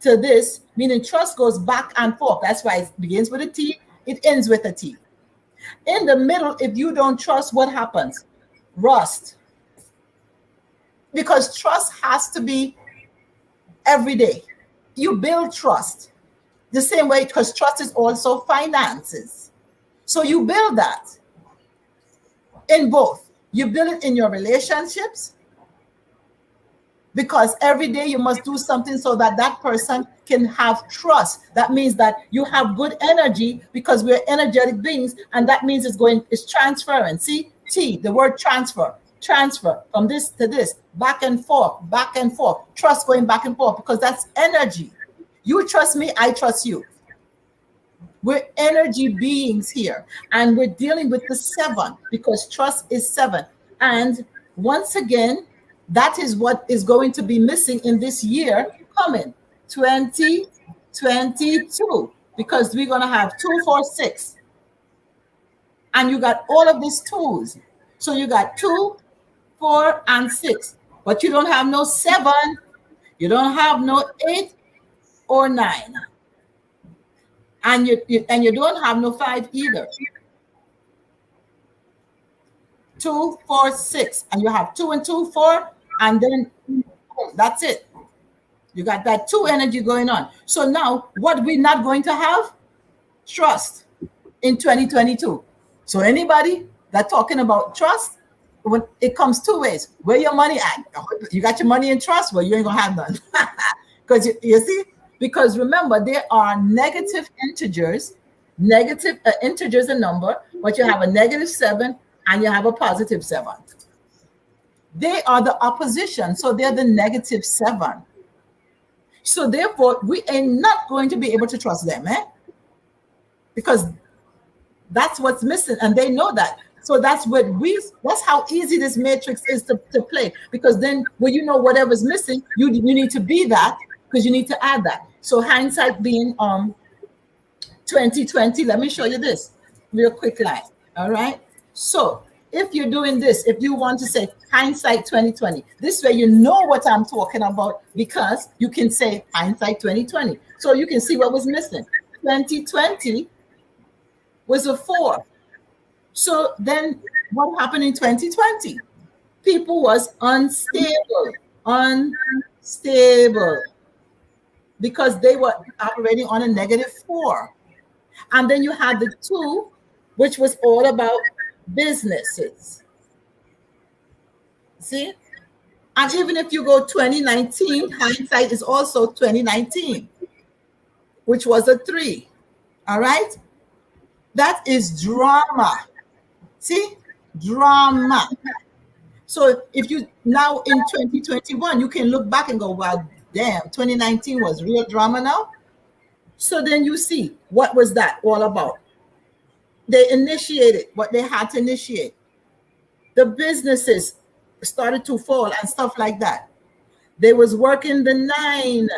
to this, meaning trust goes back and forth. That's why it begins with a T, it ends with a T. In the middle, if you don't trust, what happens? Rust. Because trust has to be every day. You build trust the same way, because trust is also finances. So you build that in both. You build it in your relationships, because every day you must do something so that that person can have trust. That means that you have good energy, because we're energetic beings, and that means it's transferring. See, T, the word transfer from this to this, back and forth, trust going back and forth, because that's energy. You trust me, I trust you. We're energy beings here, and we're dealing with the 7, because trust is 7. And once again, that is what is going to be missing in this year coming, 2022, because we're going to have 2, 4, 6. And you got all of these 2s. So you got 2, 4, and 6. But you don't have no 7. You don't have no 8 or 9. And you don't have no 5 either. 2, 4, 6. And you have 2 and 2, 4. And then that's it. You got that 2 energy going on. So now what we're not going to have? Trust in 2022. So anybody that talking about trust, when it comes 2 ways. Where your money at? You got your money in trust? Well, you ain't gonna have none. Because you see, because remember, there are negative integers. Negative integer is a number, but you have a -7 and you have a +7. They are the opposition, so they're the -7. So therefore, we are not going to be able to trust them, because that's what's missing, and they know that. So that's how easy this matrix is to play. Because then when you know whatever's missing, you need to be that, because you need to add that. So hindsight being 2020, let me show you this real quick line. All right. So if you're doing this, if you want to say hindsight 2020, this way you know what I'm talking about, because you can say hindsight 2020. So you can see what was missing. 2020 was a 4. So then what happened in 2020? People was unstable, because they were operating on a -4. And then you had the 2, which was all about businesses. See? And even if you go 2019, hindsight is also 2019, which was a 3. All right? That is drama. See? Drama. So if you now in 2021, you can look back and go, well, damn, 2019 was real drama now. So then you see, what was that all about? They initiated what they had to initiate. The businesses started to fall and stuff like that. They was working the 9,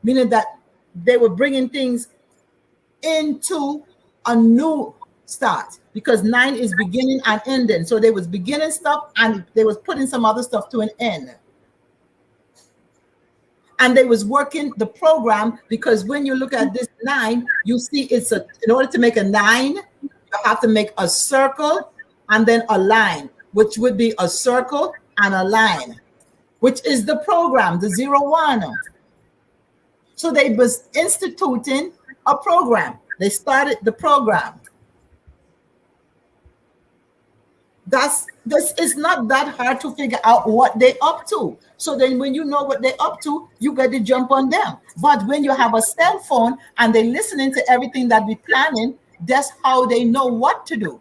meaning that they were bringing things into a new start, because 9 is beginning and ending. So they was beginning stuff and they was putting some other stuff to an end. And they was working the program, because when you look at this 9, you see in order to make a 9, you have to make a circle and then a line, which would be a circle and a line, which is the program, the 0-1. So they was instituting a program. They started the program. This is not that hard to figure out what they up to. So then when you know what they're up to, you got to jump on them. But when you have a cell phone and they're listening to everything that we're planning, that's how they know what to do.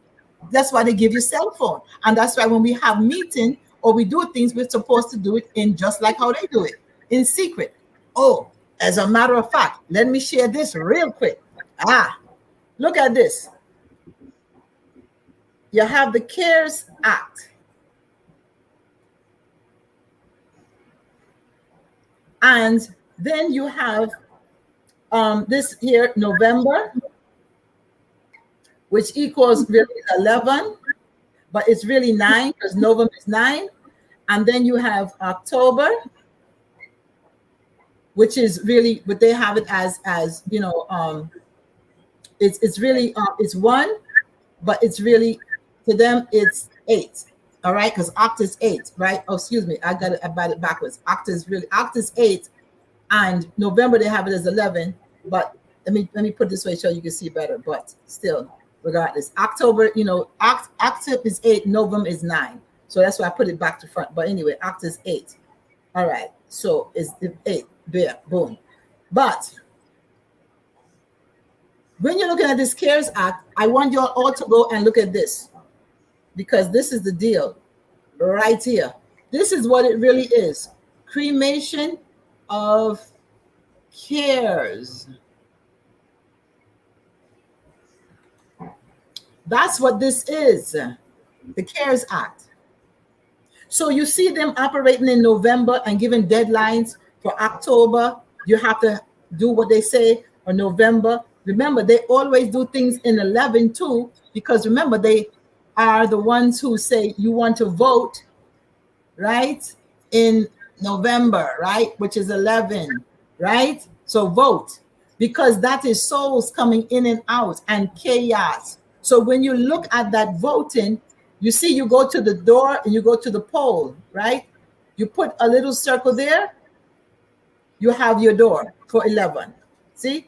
That's why they give you cell phone. And that's why when we have meeting or we do things, we're supposed to do it in just like how they do it, in secret. Oh, as a matter of fact, let me share this real quick. Look at this. You have the CARES Act. And then you have this here, November, which equals really 11, but it's really 9 because November is 9. And then you have October, which is really, but they have it as you know, it's really it's 1, but it's really, to them it's 8. All right, because oct is 8, right? Oh, excuse me, I got it backwards. Oct is 8, and November they have it as 11. But let me put it this way so you can see better. But still, regardless, October, you know, October is 8, November is 9. So that's why I put it back to front. But anyway, Oct is 8. All right, so it's 8. There, boom. But when you're looking at this CARES Act, I want you all to go and look at this, because this is the deal right here. This is what it really is. Cremation of cares. That's what this is, the CARES Act. So you see them operating in November and giving deadlines for October. You have to do what they say, or November. Remember, they always do things in 11 too, because remember, they are the ones who say you want to vote, right, in November, right, which is 11, right? So vote, because that is souls coming in and out and chaos. So when you look at that voting, you see you go to the door and you go to the poll, right? You put a little circle there, you have your door for 11. See?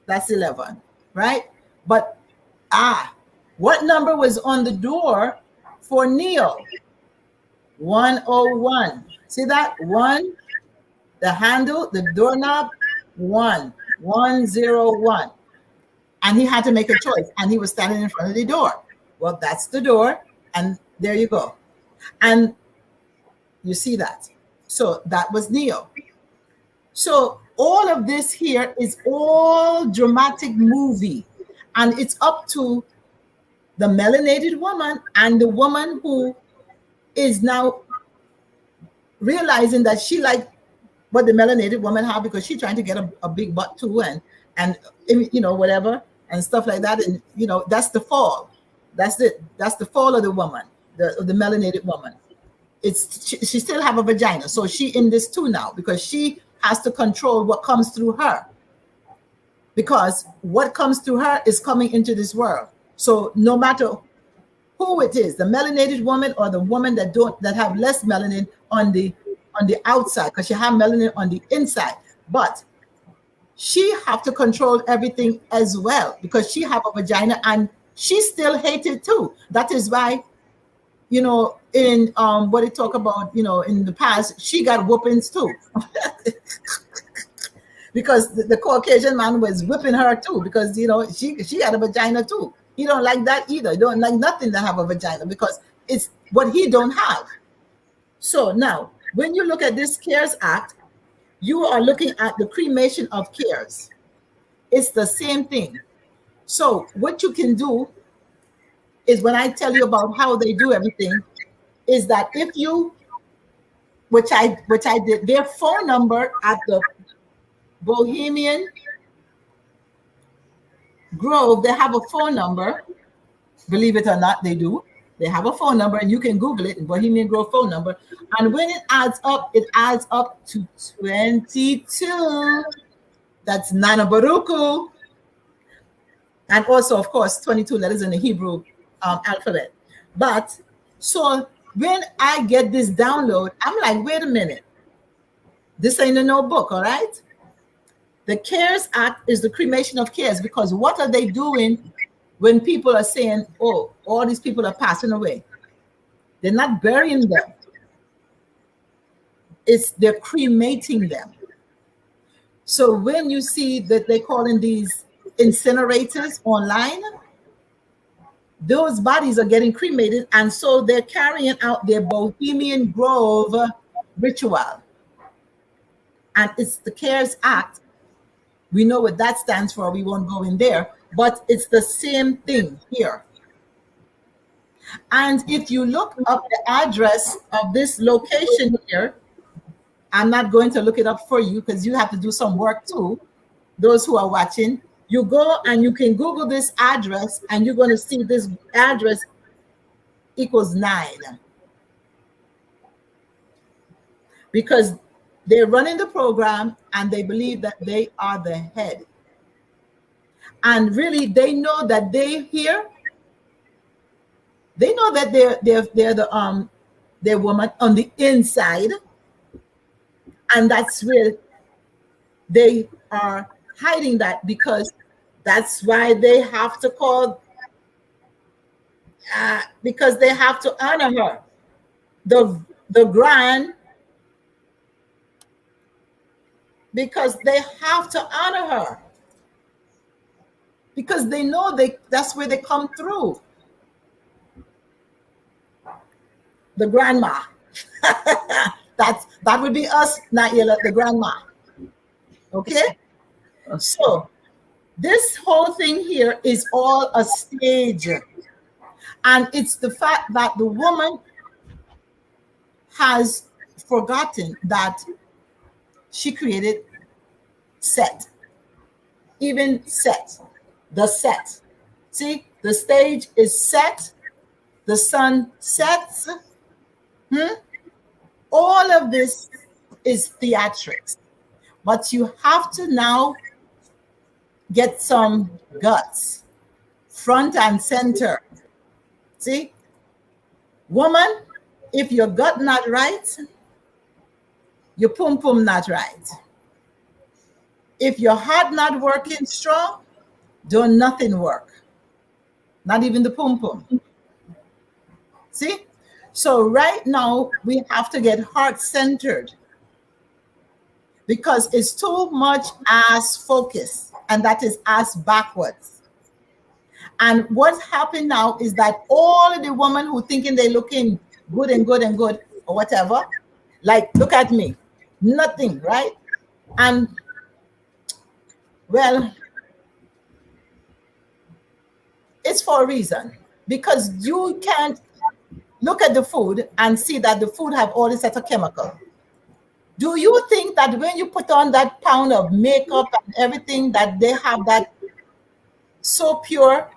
That's 11, right? But what number was on the door for Neo? 101. See that? 1, the handle, the doorknob, 101. And he had to make a choice, and he was standing in front of the door. Well, that's the door, and there you go. And you see that. So that was Neo. So all of this here is all dramatic movie, and it's up to the melanated woman and the woman who is now realizing that she like what the melanated woman have, because she's trying to get a big butt too, and you know, whatever and stuff like that. And you know, that's the fall. That's it. That's the fall of the woman, the melanated woman. It's she still have a vagina, so she in this too now, because she has to control what comes through her, because what comes through her is coming into this world. So no matter who it is, the melanated woman or the woman that have less melanin on the outside, because she have melanin on the inside, but she have to control everything as well, because she have a vagina and she still hated too. That is why, you know, in what they talk about, you know, in the past, she got whoopings too. Because the Caucasian man was whipping her too, because you know she had a vagina too. He don't like that either. He don't like nothing to have a vagina, because it's what he don't have. So now, when you look at this CARES Act, you are looking at the cremation of cares. It's the same thing. So what you can do is, when I tell you about how they do everything, is that if you, which I did, their phone number at the Bohemian Grove, they have a phone number. Believe it or not, they do. They have a phone number, and you can Google it, Bohemian Grove phone number. And when it adds up to 22. That's Nana Baruku. And also, of course, 22 letters in the Hebrew alphabet. But so when I get this download, I'm like, wait a minute. This ain't a notebook, all right? The CARES Act is the cremation of cares, because what are they doing when people are saying, oh, all these people are passing away? They're not burying them. They're cremating them. So when you see that they're calling these incinerators online, those bodies are getting cremated, and so they're carrying out their Bohemian Grove ritual. And it's the CARES Act. We know what that stands for. We won't go in there, but it's the same thing here. And if you look up the address of this location here, I'm not going to look it up for you because you have to do some work too. Those who are watching, you go and you can Google this address, and you're going to see this address equals 9. Because they're running the program and they believe that they are the head. And really, they know that they know that they're their woman on the inside. And that's where they are hiding that, because that's why they have to call, because they have to honor her. The grand, because they have to honor her. Because they know that's where they come through. The grandma. That would be us, Naila, the grandma. Okay? So this whole thing here is all a stage. And it's the fact that the woman has forgotten that she created Set. Even Set. The set. See, the stage is set. The sun sets. All of this is theatrics. But you have to now get some guts, front and center. See, woman, if your gut not right, your pum pum not right. If your heart not working strong, don't nothing work. Not even the pum pum. See? So right now we have to get heart centered because it's too much ass focus, and that is ass backwards. And what's happening now is that all of the women who thinking they looking good and good and good or whatever, like look at me, nothing, right? And well, it's for a reason, because you can't look at the food and see that the food have all this set of chemical. Do you think that when you put on that pound of makeup and everything that they have that so pure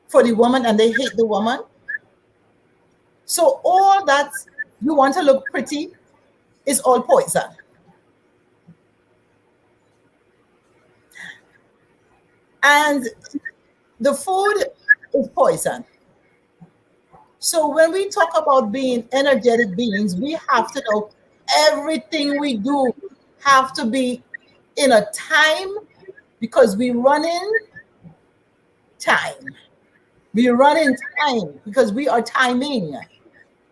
for the woman and they hate the woman? So all that you want to look pretty is all poison. And the food is poison. So when we talk about being energetic beings, we have to know everything we do have to be in a time, because we run in time. We run in time because we are timing.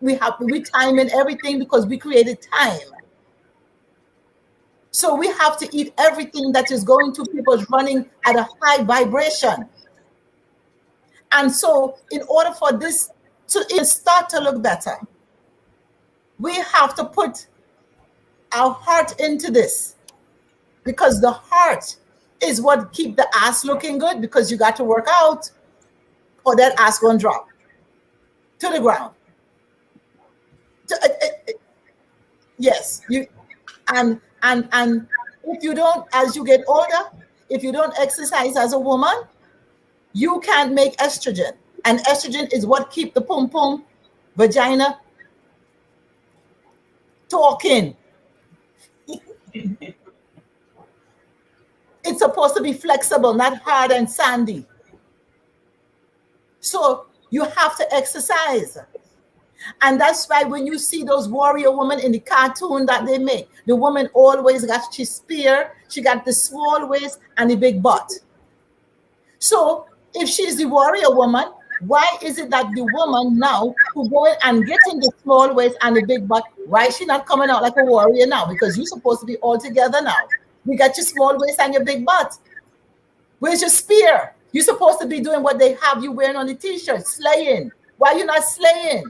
We time in everything because we created time. So we have to eat everything that is going to people running at a high vibration. And so in order for this to even start to look better, we have to put our heart into this, because the heart is what keep the ass looking good, because you got to work out or that ass gonna drop to the ground. Yes, you and if you don't, as you get older, if you don't exercise as a woman, you can't make estrogen. And estrogen is what keep the pum pum vagina talking. It's supposed to be flexible, not hard and sandy. So you have to exercise. And that's why when you see those warrior women in the cartoon that they make, the woman always got she spear, she got the small waist and the big butt. So if she's the warrior woman, why is it that the woman now who going and getting the small waist and the big butt, why is she not coming out like a warrior now? Because you're supposed to be all together now. You got your small waist and your big butt. Where's your spear? You're supposed to be doing what they have you wearing on the t-shirt, slaying. Why are you not slaying?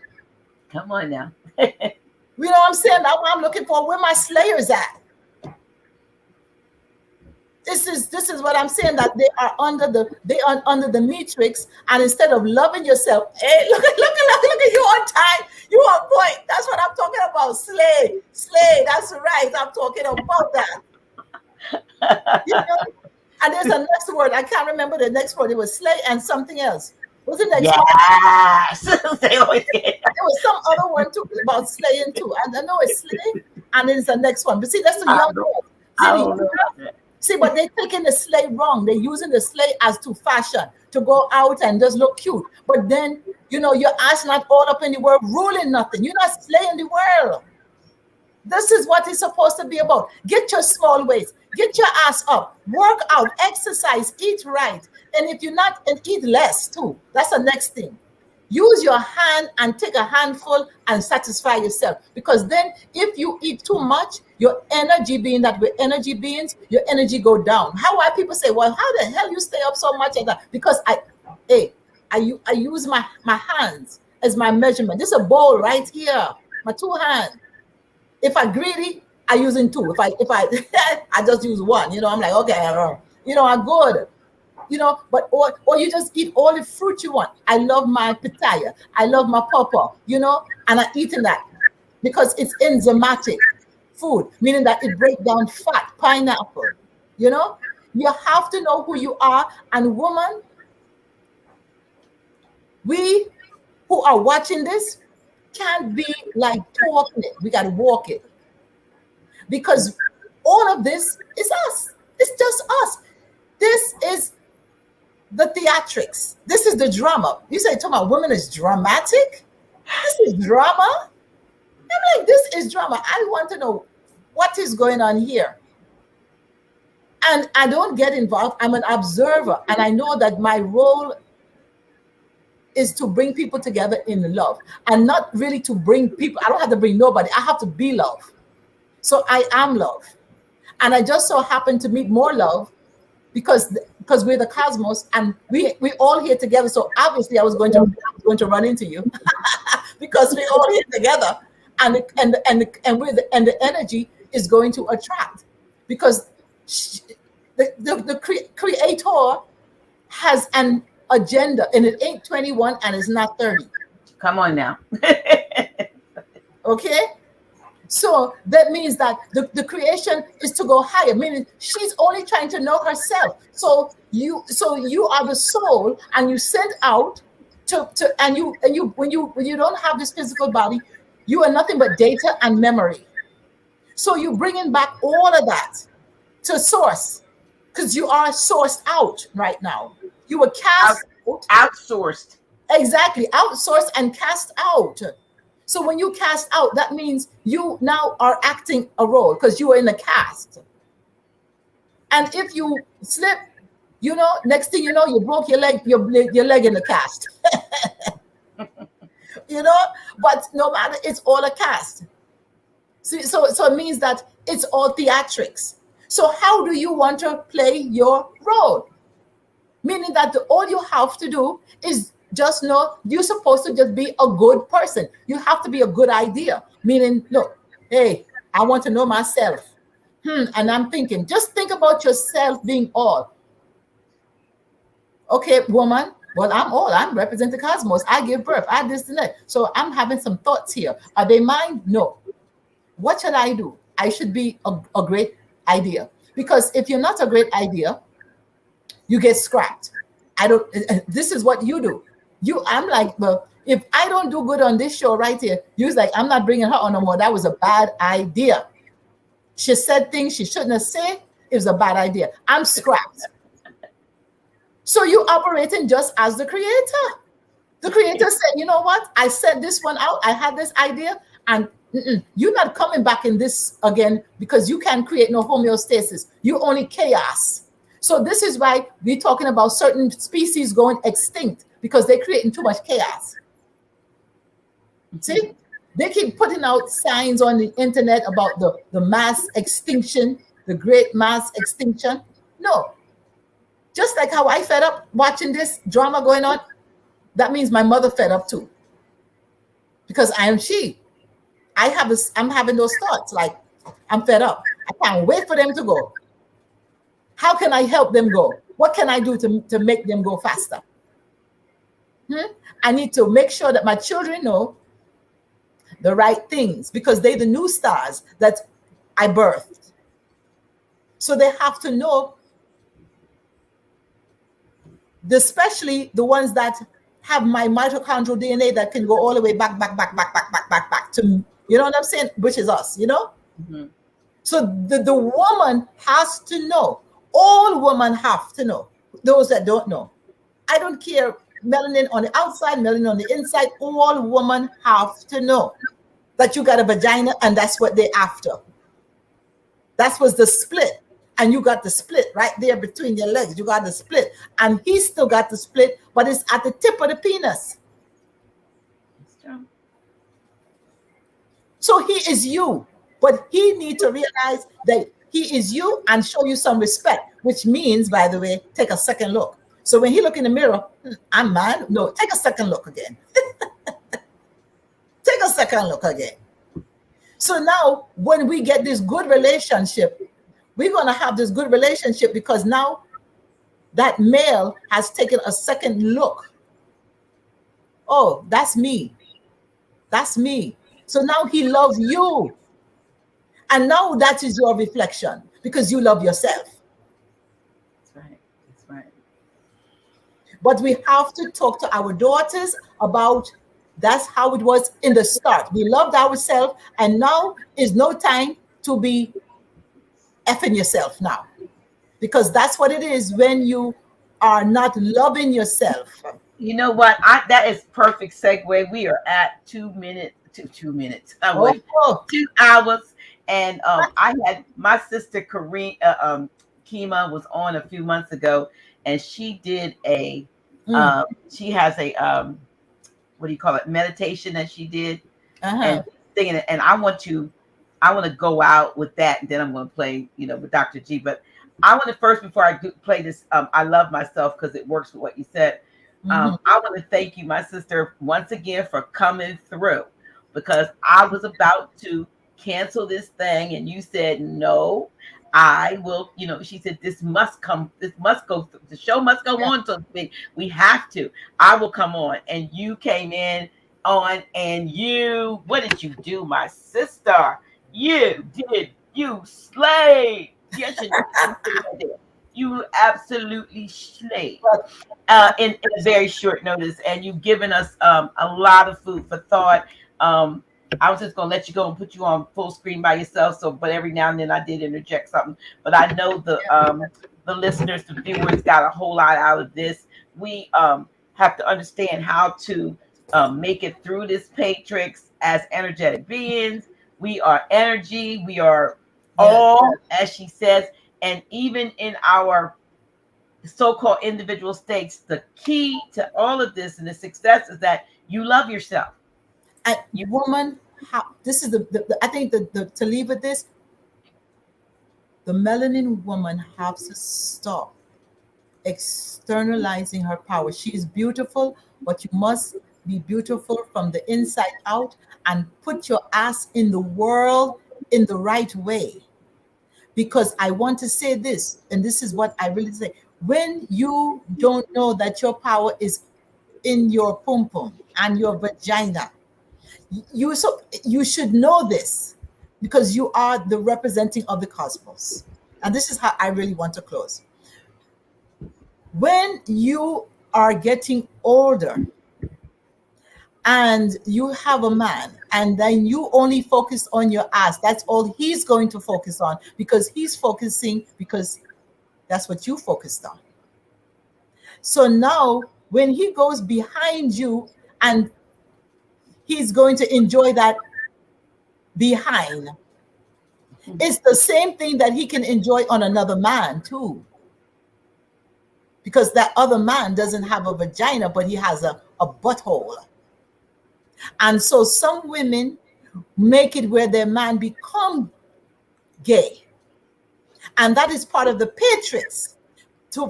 Come on now. You know what I'm saying? That's what I'm looking for. Where my slayers at? This is what I'm saying, that they are under the matrix, and instead of loving yourself, hey, look at you on time, you on point. That's what I'm talking about. Slay. That's right. I'm talking about that. You know? And there's a next word. I can't remember the next word. It was slay and something else. What's the next word? Yes. They always get it. There was some other one too about slaying too. And I know it's slay, and then it's the next one. But see, that's the young word. See, but they're taking the slay wrong. They're using the slay as to fashion, to go out and just look cute. But then, you know, your ass not all up in the world ruling nothing. You're not slaying the world. This is what it's supposed to be about. Get your small waist. Get your ass up. Work out. Exercise. Eat right. And if you're not, and eat less too. That's the next thing. Use your hand and take a handful and satisfy yourself. Because then if you eat too much, your energy, being that we're energy beings, your energy go down. Why people say, well, how the hell you stay up so much like that? Because I use my hands as my measurement. This is a bowl right here, my two hands. If I greedy, I using two. If I I just use one. You know, I'm like, okay, you know, I'm good. You know, but or you just eat all the fruit you want. I love my pitaya. I love my pawpaw, you know, and I'm eating that because it's enzymatic food, meaning that it breaks down fat, pineapple, you know. You have to know who you are. And woman, we who are watching this can't be like talking it. We got to walk it. Because all of this is us. It's just us. This is the theatrics. This is the drama. You say talking about women is dramatic? This is drama? I'm like, this is drama. I want to know what is going on here? And I don't get involved. I'm an observer, and I know that my role is to bring people together in love, and not really to bring people. I don't have to bring nobody. I have to be love. So I am love. And I just so happen to meet more love because we're the cosmos, and we all here together. So obviously I was going to run into you because we're all here together, and the energy is going to attract, because the creator has an agenda, and it ain't 21 and it's not 30. Come on now. Okay? So that means that the creation is to go higher, meaning she's only trying to know herself. So you are the soul, and you sent out to and you when you don't have this physical body, you are nothing but data and memory. So you bringing back all of that to source, because you are sourced out right now. You were cast out. Outsourced. Exactly, outsourced and cast out. So when you cast out, that means you now are acting a role because you are in the cast. And if you slip, next thing you know, you broke your leg in the cast. But no matter, it's all a cast. So it means that it's all theatrics. So how do you want to play your role? Meaning that all you have to do is just know you're supposed to just be a good person. You have to be a good idea. Meaning, look, hey, I want to know myself. And I'm thinking, just think about yourself being all. Okay, woman, well, I'm all. I'm represent the cosmos. I give birth. I this and that. So I'm having some thoughts here. Are they mine? No. What should I do? I should be a great idea. Because if you're not a great idea, you get scrapped. This is what you do. I'm like, well, if I don't do good on this show right here, you're like, I'm not bringing her on no more. That was a bad idea. She said things she shouldn't have said. It was a bad idea. I'm scrapped. So you operating just as the creator. The creator said, you know what? I sent this one out. I had this idea, and you're not coming back in this again, because you can't create no homeostasis. You only chaos. So this is why we're talking about certain species going extinct, because they're creating too much chaos. See? They keep putting out signs on the internet about the mass extinction, the great mass extinction. No. Just like how I fed up watching this drama going on, that means my mother fed up too. Because I am she. I'm having those thoughts like, I'm fed up. I can't wait for them to go. How can I help them go? What can I do to make them go faster? I need to make sure that my children know the right things, because they're the new stars that I birthed. So they have to know, especially the ones that have my mitochondrial DNA that can go all the way back to, you know what I'm saying? Which is us, Mm-hmm. So the woman has to know. All women have to know. Those that don't know. I don't care, melanin on the outside, melanin on the inside. All women have to know that you got a vagina, and that's what they're after. That was the split. And you got the split right there between your legs. You got the split. And he still got the split, but it's at the tip of the penis. So he is you. But he needs to realize that he is you and show you some respect, which means, by the way, take a second look. So when he look in the mirror, I'm man. No, take a second look again. Take a second look again. So now when we get this good relationship, we're going to have this good relationship because now that male has taken a second look. Oh, that's me. That's me. So now he loves you. And now that is your reflection because you love yourself. That's right. That's right. But we have to talk to our daughters about that's how it was in the start. We loved ourselves, and now is no time to be effing yourself now. Because that's what it is when you are not loving yourself. You know what? That is perfect segue. We are at 2 minutes. 2 minutes. 2 hours And I had my sister Kima was on a few months ago, and she did she has a what do you call it, meditation that she did, and singing it. And I want to go out with that, and then I'm going to play, with Dr. G. But I want to first, before I play this, I love myself because it works with what you said. I want to thank you, my sister, once again for coming through, because I was about to cancel this thing, and you said no. I will, she said, this must go, the show must go on. So we have to. I will come on. And you came in on, and what did you do, my sister? You slayed. Yes, you did. You absolutely slayed in a very short notice. And you've given us a lot of food for thought. I was just gonna let you go and put you on full screen by yourself. But every now and then I did interject something. But I know the listeners, the viewers got a whole lot out of this. We have to understand how to make it through this Patrix as energetic beings. We are energy. We are all, as she says, and even in our so-called individual states, the key to all of this and the success is that you love yourself. Woman, this is I think to leave with this, the melanin woman has to stop externalizing her power. She is beautiful, but you must be beautiful from the inside out and put your ass in the world in the right way. Because I want to say this, and this is what I really say. When you don't know that your power is in your pum pum and your vagina, you should know this, because you are the representing of the cosmos. And this is how I really want to close. When you are getting older and you have a man, and then you only focus on your ass, that's all he's going to focus on, because that's what you focused on. So now when he goes behind you and he's going to enjoy that behind, it's the same thing that he can enjoy on another man too. Because that other man doesn't have a vagina, but he has a butthole. And so some women make it where their man become gay. And that is part of the Patriots.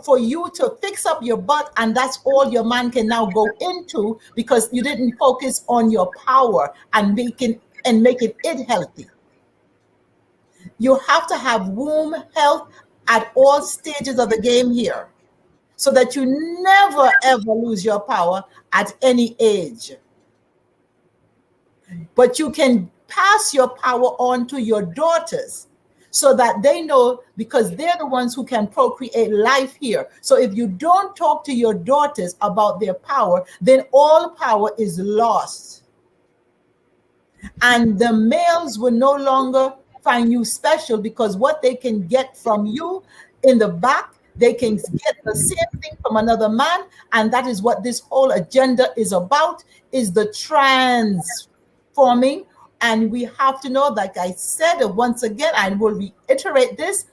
For you to fix up your butt, and that's all your man can now go into, because you didn't focus on your power and make it healthy. You have to have womb health at all stages of the game here, so that you never ever lose your power at any age. But you can pass your power on to your daughters, so that they know, because they're the ones who can procreate life here. So if you don't talk to your daughters about their power, then all power is lost. And the males will no longer find you special, because what they can get from you in the back, they can get the same thing from another man. And that is what this whole agenda is about, is the transforming. And we have to know, like I said, once again, I will reiterate this,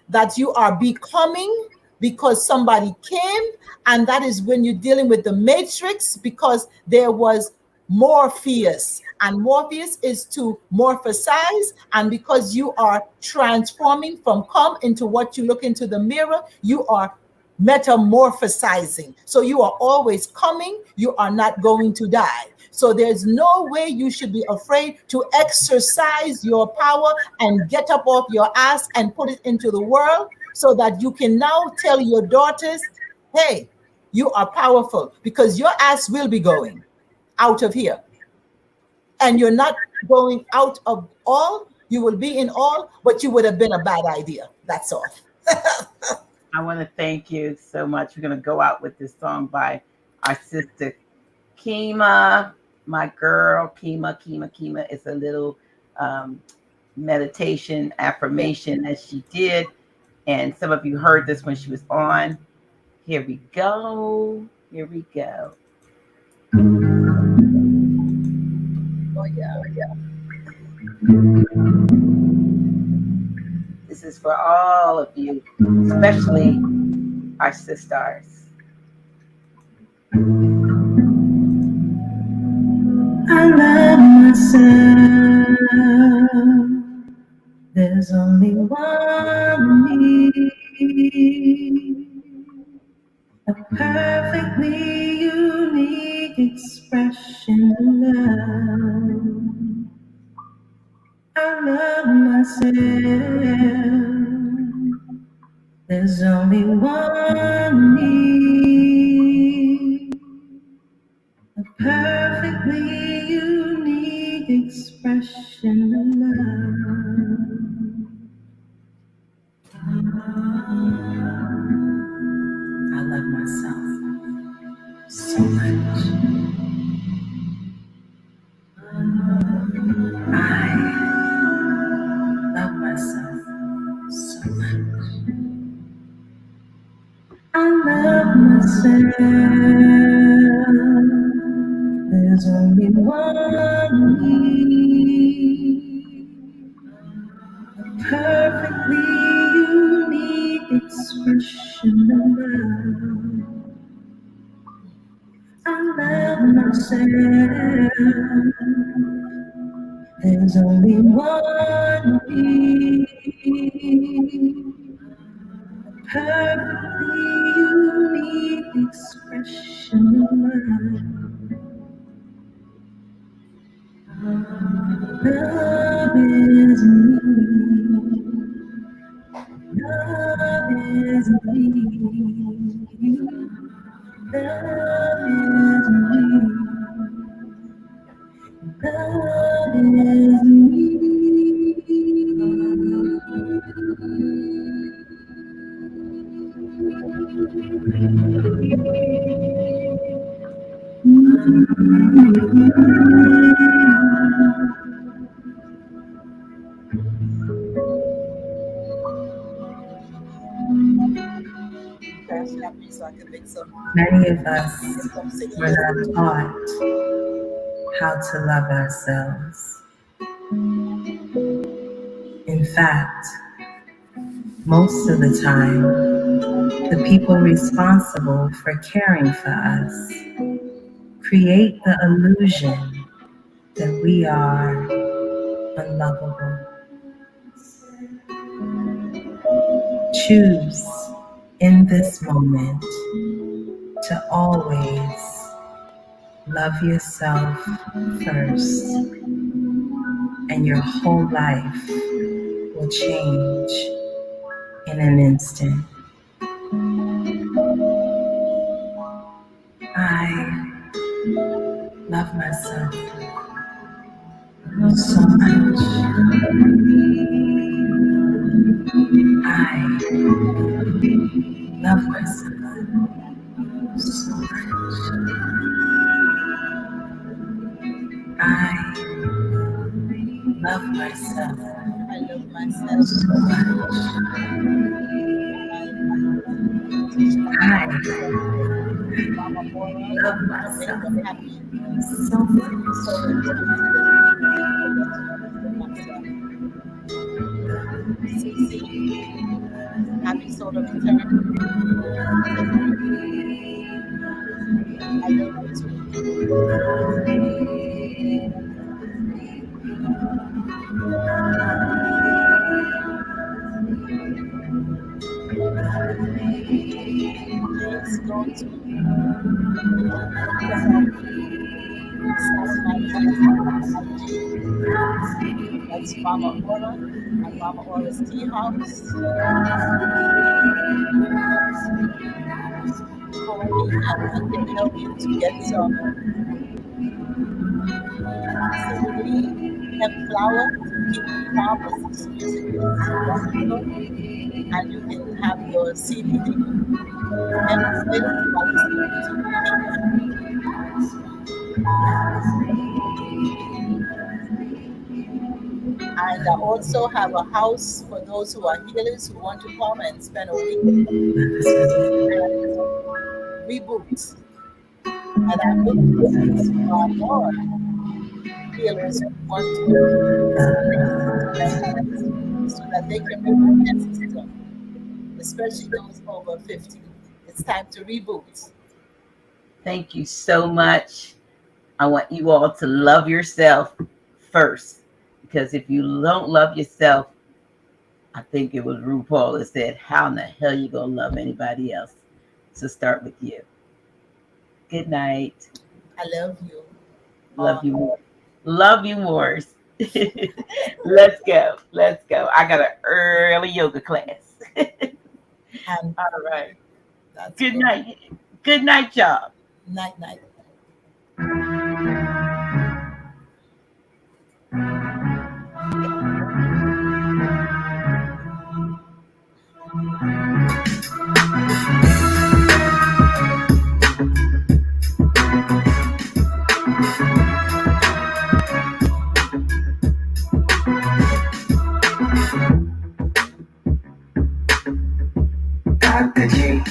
that you are becoming because somebody came. And that is when you're dealing with the matrix, because there was Morpheus, and Morpheus is to morphosize. And because you are transforming from come into what you look into the mirror, you are metamorphosizing. So you are always coming. You are not going to die. So there's no way you should be afraid to exercise your power and get up off your ass and put it into the world, so that you can now tell your daughters, hey, you are powerful, because your ass will be going out of here. And you're not going out of all. You will be in all, but you would have been a bad idea. That's all. I want to thank you so much. We're going to go out with this song by our sister Kima, my girl. Kima. It's a little meditation affirmation that she did. And some of you heard this when she was on. Here we go. Oh, yeah. This is for all of you, especially our sisters. I love myself. There's only one me. A perfectly unique expression of love. I love myself. There's only one me. A perfectly unique expression of love. I love myself so much. I love myself so much. I love myself. There's only one me. A perfectly unique expression of love. I love myself. There's only one me. Perfectly unique expression of love. Love is me. Love is me. Love is me. Love is me. Many of us were not taught how to love ourselves. In fact, most of the time, the people responsible for caring for us create the illusion that we are unlovable. Choose in this moment to always love yourself first, and your whole life will change in an instant. I love myself so much. I love myself so much. I love myself so much. I love myself so Happy solar return. I love you too. Please go to because start my contact IG. That's Mama Aura and Mama Aura's Tea House. Call me and I can help you to get some CBD hemp flower to keep the pharmacist using this wonderful. And you can have your CBD hemp oil while listening to King And I also have a house for those who are healers who want to come and spend a week and reboot. And I'm looking for more healers who want to experience so that that they can reboot their system, especially those over 50. It's time to reboot. Thank you so much. I want you all to love yourself first, because if you don't love yourself, I think it was RuPaul that said, how in the hell you gonna love anybody else? So start with you. Good night. I love you. Love you more. Love you more. Let's go. Let's go. I got an early yoga class. And All right. that's Good night. Good night, y'all. Night, night. Dr. G.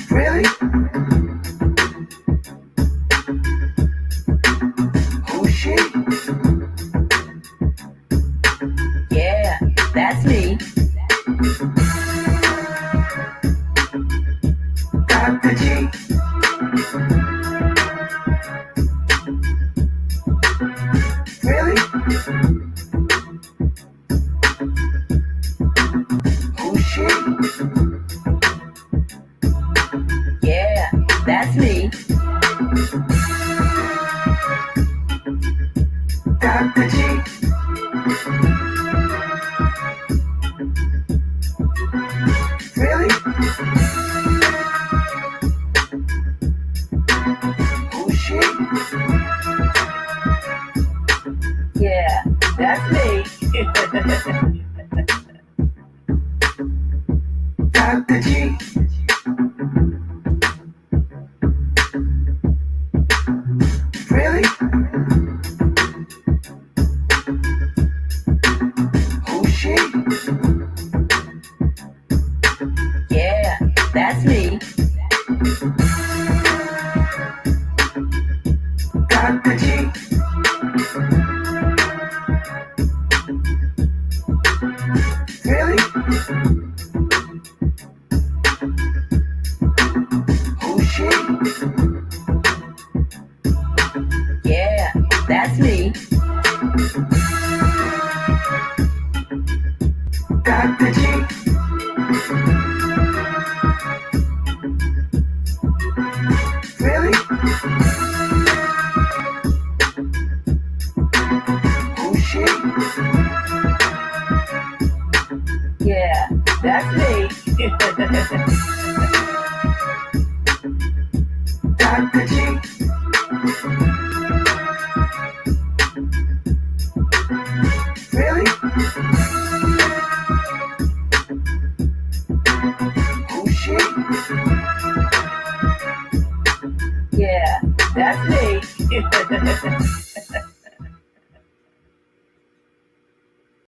Really? Who's she? Yeah, that's me. Dr. G. Really? Who's she? Yeah, that's me. Dr. G. Really? Who's she? Yeah, that's me. Dr. G. Really? Who's she? Yeah, that's me. Dr. G. Really? Who's she? Yeah, that's me. Dr. G. Really? Who's she? Yeah, that's me. Dr. G.